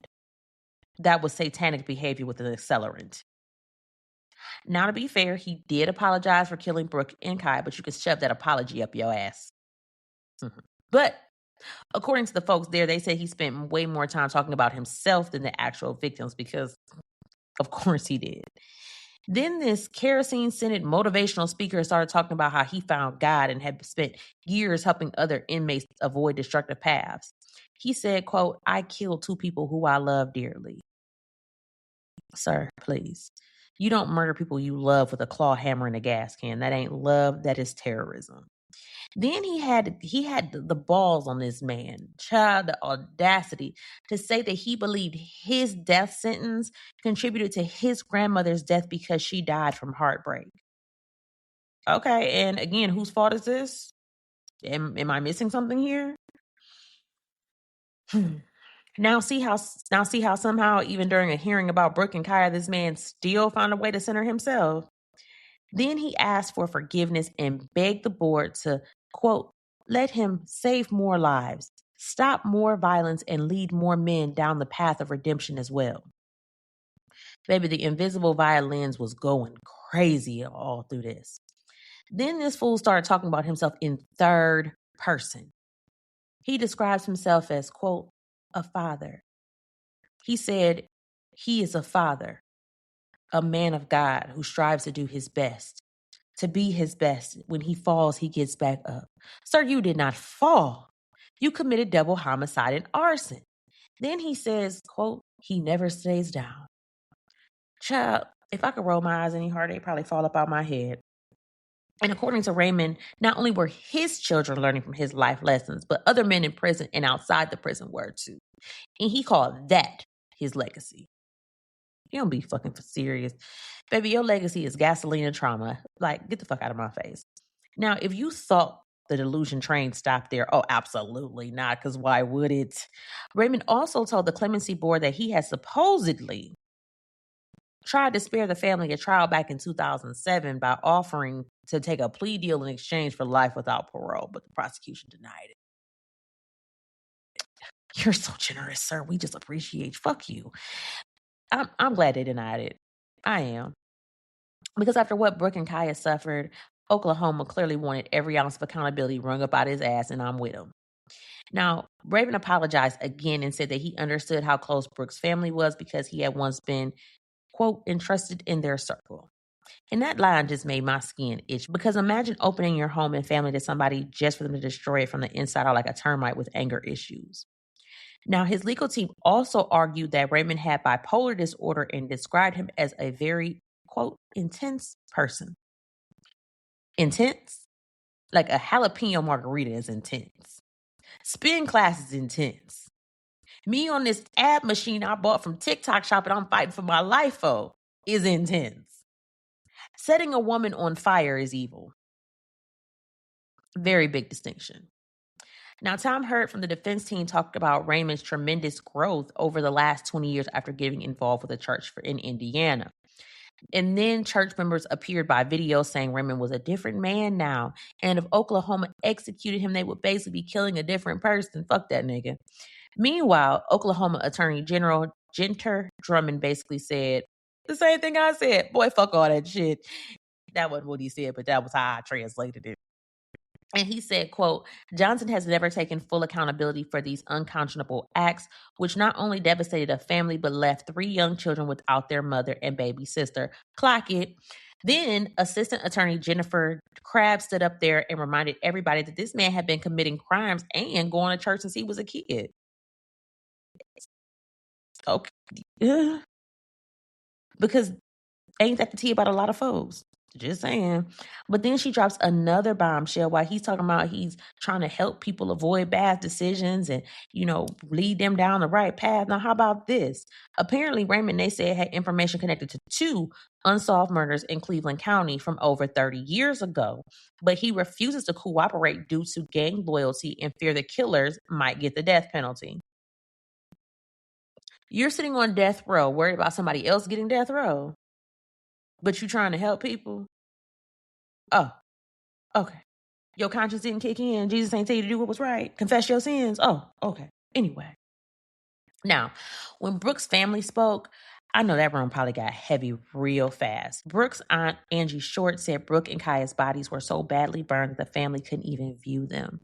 That was satanic behavior with an accelerant. Now, to be fair, he did apologize for killing Brooke and Kai, but you can shove that apology up your ass. But according to the folks there, they said he spent way more time talking about himself than the actual victims because, of course, he did. Then this kerosene-scented motivational speaker started talking about how he found God and had spent years helping other inmates avoid destructive paths. He said, quote, "I killed 2 people who I love dearly." Sir, please. You don't murder people you love with a claw hammer and a gas can. That ain't love. That is terrorism. Then he had the balls on this man, child, the audacity to say that he believed his death sentence contributed to his grandmother's death because she died from heartbreak. Okay, and again, whose fault is this? Am I missing something here? Now see how somehow even during a hearing about Brooke and Kaya, this man still found a way to center himself. Then he asked for forgiveness and begged the board to, quote, "let him save more lives, stop more violence, and lead more men down the path of redemption as well." Baby, the invisible violins was going crazy all through this. Then this fool started talking about himself in third person. He describes himself as, quote, "a father." He said, He is a father, a man of God who strives to do his best, to be his best. When he falls, he gets back up. Sir, you did not fall. You committed double homicide and arson. Then he says, quote, he never stays down. Child, if I could roll my eyes any harder, they'd probably fall up out my head. And according to Raymond, not only were his children learning from his life lessons, but other men in prison and outside the prison were too. And he called that his legacy. You don't be fucking serious. Baby, your legacy is gasoline and trauma. Like, get the fuck out of my face. Now, if you thought the delusion train stopped there, oh, absolutely not, because why would it? Raymond also told the clemency board that he had supposedly tried to spare the family a trial back in 2007 by offering to take a plea deal in exchange for life without parole, but the prosecution denied it. You're so generous, sir. We just appreciate you. Fuck you. I'm glad they denied it. I am. Because after what Brooke and Kaya suffered, Oklahoma clearly wanted every ounce of accountability wrung up out his ass, and I'm with him. Now, Raven apologized again and said that he understood how close Brooke's family was because he had once been, quote, entrusted in their circle. And that line just made my skin itch, because imagine opening your home and family to somebody just for them to destroy it from the inside out like a termite with anger issues. Now, his legal team also argued that Raymond had bipolar disorder and described him as a very, quote, intense person. Intense? Like a jalapeno margarita is intense. Spin class is intense. Me on this ab machine I bought from TikTok shop and I'm fighting for my life for is intense. Setting a woman on fire is evil. Very big distinction. Now, Tom Hurt from the defense team talked about Raymond's tremendous growth over the last 20 years after getting involved with a church in Indiana. And then church members appeared by video saying Raymond was a different man now. And if Oklahoma executed him, they would basically be killing a different person. Fuck that nigga. Meanwhile, Oklahoma Attorney General Ginter Drummond basically said the same thing I said. Boy, fuck all that shit. That wasn't what he said, but that was how I translated it. And he said, quote, Johnson has never taken full accountability for these unconscionable acts, which not only devastated a family, but left 3 young children without their mother and baby sister. Clock it. Then Assistant Attorney Jennifer Crabb stood up there and reminded everybody that this man had been committing crimes and going to church since he was a kid. Okay. Yeah. Because ain't that the tea about a lot of folks? Just saying. But then she drops another bombshell while he's talking about he's trying to help people avoid bad decisions and, lead them down the right path. Now, how about this? Apparently, Raymond, they said, had information connected to 2 unsolved murders in Cleveland County from over 30 years ago. But he refuses to cooperate due to gang loyalty and fear the killers might get the death penalty. You're sitting on death row, worried about somebody else getting death row. But you trying to help people? Oh, okay. Your conscience didn't kick in. Jesus ain't tell you to do what was right. Confess your sins. Oh, okay. Anyway. Now, when Brooke's family spoke, I know that room probably got heavy real fast. Brooke's aunt, Angie Short, said Brooke and Kaya's bodies were so badly burned that the family couldn't even view them.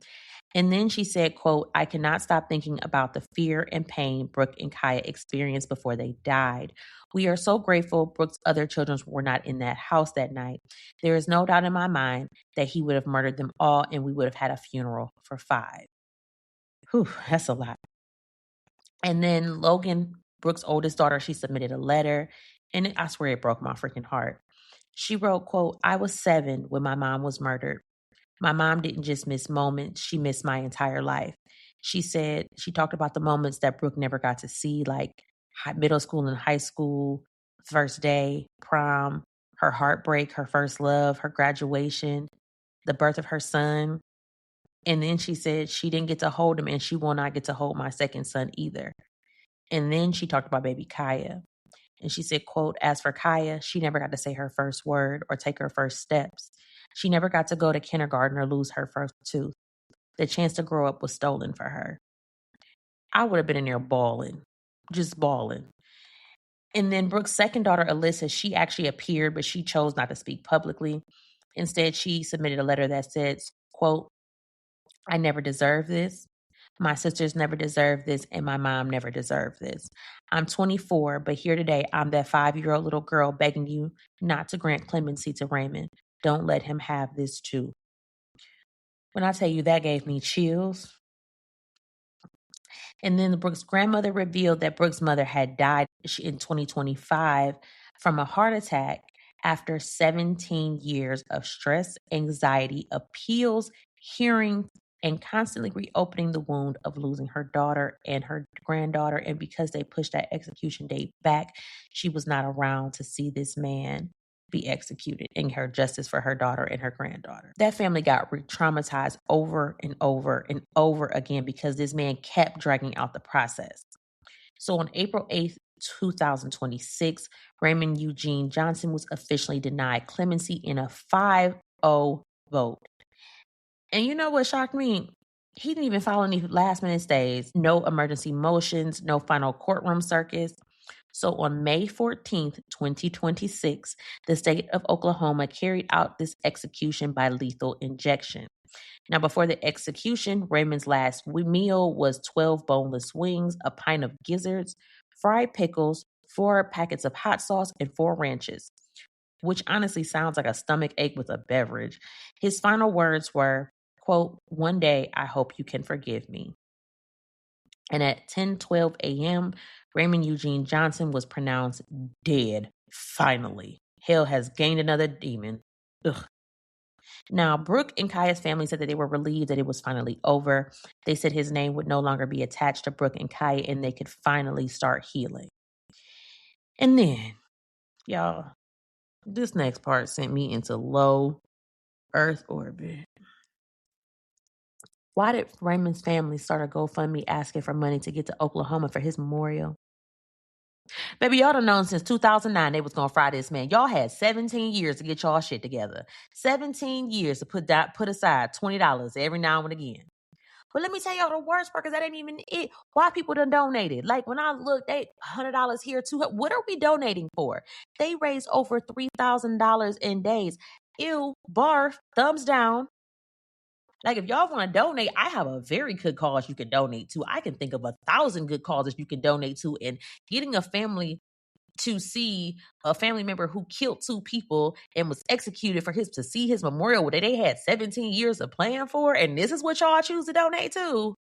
And then she said, quote, I cannot stop thinking about the fear and pain Brooke and Kaya experienced before they died. We are so grateful Brooke's other children were not in that house that night. There is no doubt in my mind that he would have murdered them all and we would have had a funeral for 5. Whew, that's a lot. And then Logan, Brooke's oldest daughter, she submitted a letter, and I swear it broke my freaking heart. She wrote, quote, I was 7 when my mom was murdered. My mom didn't just miss moments, she missed my entire life. She said she talked about the moments that Brooke never got to see, like middle school and high school, first day, prom, her heartbreak, her first love, her graduation, the birth of her son. And then she said she didn't get to hold him and she will not get to hold my second son either. And then she talked about baby Kaya. And she said, quote, as for Kaya, she never got to say her first word or take her first steps. She never got to go to kindergarten or lose her first tooth. The chance to grow up was stolen for her. I would have been in there bawling, just bawling. And then Brooke's second daughter, Alyssa, she actually appeared, but she chose not to speak publicly. Instead, she submitted a letter that said, quote, I never deserved this, My sisters never deserved this, and my mom never deserved this. I'm 24, but here today, I'm that 5-year-old little girl begging you not to grant clemency to Raymond. Don't let him have this too. When I tell you that gave me chills. And then Brooke's grandmother revealed that Brooke's mother had died in 2025 from a heart attack after 17 years of stress, anxiety, appeals, hearings, and constantly reopening the wound of losing her daughter and her granddaughter. And because they pushed that execution date back, she was not around to see this man be executed and her justice for her daughter and her granddaughter. That family got re-traumatized over and over and over again because this man kept dragging out the process. So on April 8th, 2026, Raymond Eugene Johnson was officially denied clemency in a 5-0 vote. And you know what shocked me? He didn't even file any last minute stays, no emergency motions, no final courtroom circus. So on May 14th, 2026, the state of Oklahoma carried out this execution by lethal injection. Now, before the execution, Raymond's last meal was 12 boneless wings, a pint of gizzards, fried pickles, 4 packets of hot sauce, and 4 ranches, which honestly sounds like a stomach ache with a beverage. His final words were, quote, "One day I hope you can forgive me." And at 10:12 a.m., Raymond Eugene Johnson was pronounced dead, finally. Hell has gained another demon. Ugh. Now, Brooke and Kaya's family said that they were relieved that it was finally over. They said his name would no longer be attached to Brooke and Kaya and they could finally start healing. And then, y'all, this next part sent me into low Earth orbit. Why did Raymond's family start a GoFundMe asking for money to get to Oklahoma for his memorial? Baby, y'all done known since 2009 they was gonna fry this man. Y'all had 17 years to get y'all shit together. 17 years to put aside $20 every now and again. But let me tell y'all the worst part, because that ain't even it. Why people done donated? Like when I look, they $100 here, $200. What are we donating for? They raised over $3,000 in days. Ew, barf, thumbs down. Like if y'all want to donate, I have a very good cause you can donate to. I can think of 1,000 good causes you can donate to, and getting a family to see a family member who killed 2 people and was executed for to see his memorial that they had 17 years of plan for, and this is what y'all choose to donate to.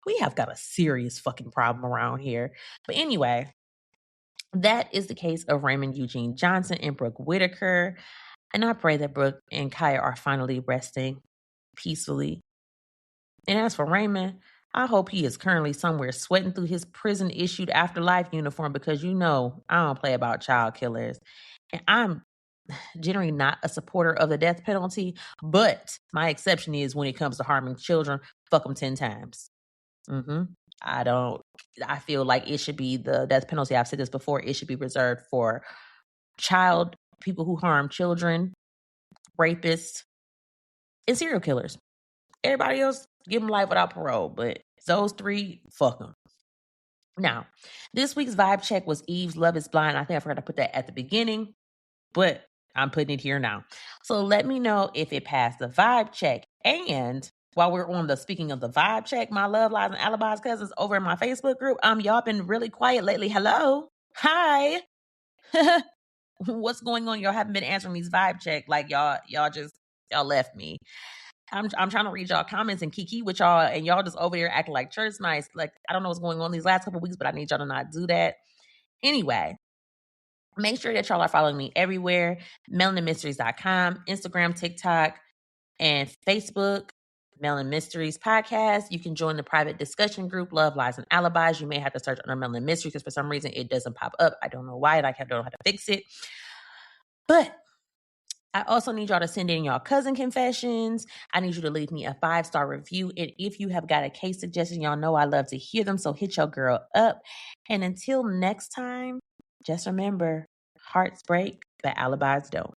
We have got a serious fucking problem around here. But anyway, that is the case of Raymond Eugene Johnson and Brooke Whitaker. And I pray that Brooke and Kaya are finally resting peacefully. And as for Raymond, I hope he is currently somewhere sweating through his prison-issued afterlife uniform, because you know I don't play about child killers. And I'm generally not a supporter of the death penalty, but my exception is when it comes to harming children, fuck them 10 times. I feel like it should be the death penalty. I've said this before. It should be reserved for people who harm children, rapists, and serial killers. Everybody else, give them life without parole. But those 3, fuck them. Now, this week's vibe check was Eve's Love is Blind. I think I forgot to put that at the beginning, but I'm putting it here now. So let me know if it passed the vibe check. And while we're on speaking of the vibe check, my Love Lies and Alibis cousins over in my Facebook group, y'all been really quiet lately. Hello. Hi. What's going on? Y'all haven't been answering these vibe check. Like y'all left me. I'm trying to read y'all comments and kiki with y'all, and y'all just over there acting like church mice. Like, I don't know what's going on these last couple of weeks, but I need y'all to not do that. Anyway, make sure that y'all are following me everywhere. MelaninMysteries.com, Instagram, TikTok, and Facebook. Melanin Mysteries podcast. You can join the private discussion group, Love, Lies, and Alibis. You may have to search under Melanin Mysteries because for some reason it doesn't pop up. I don't know why, and I don't know how to fix it. But I also need y'all to send in y'all cousin confessions. I need you to leave me a 5-star review. And if you have got a case suggestion, y'all know I love to hear them. So hit your girl up. And until next time, just remember, hearts break, but alibis don't.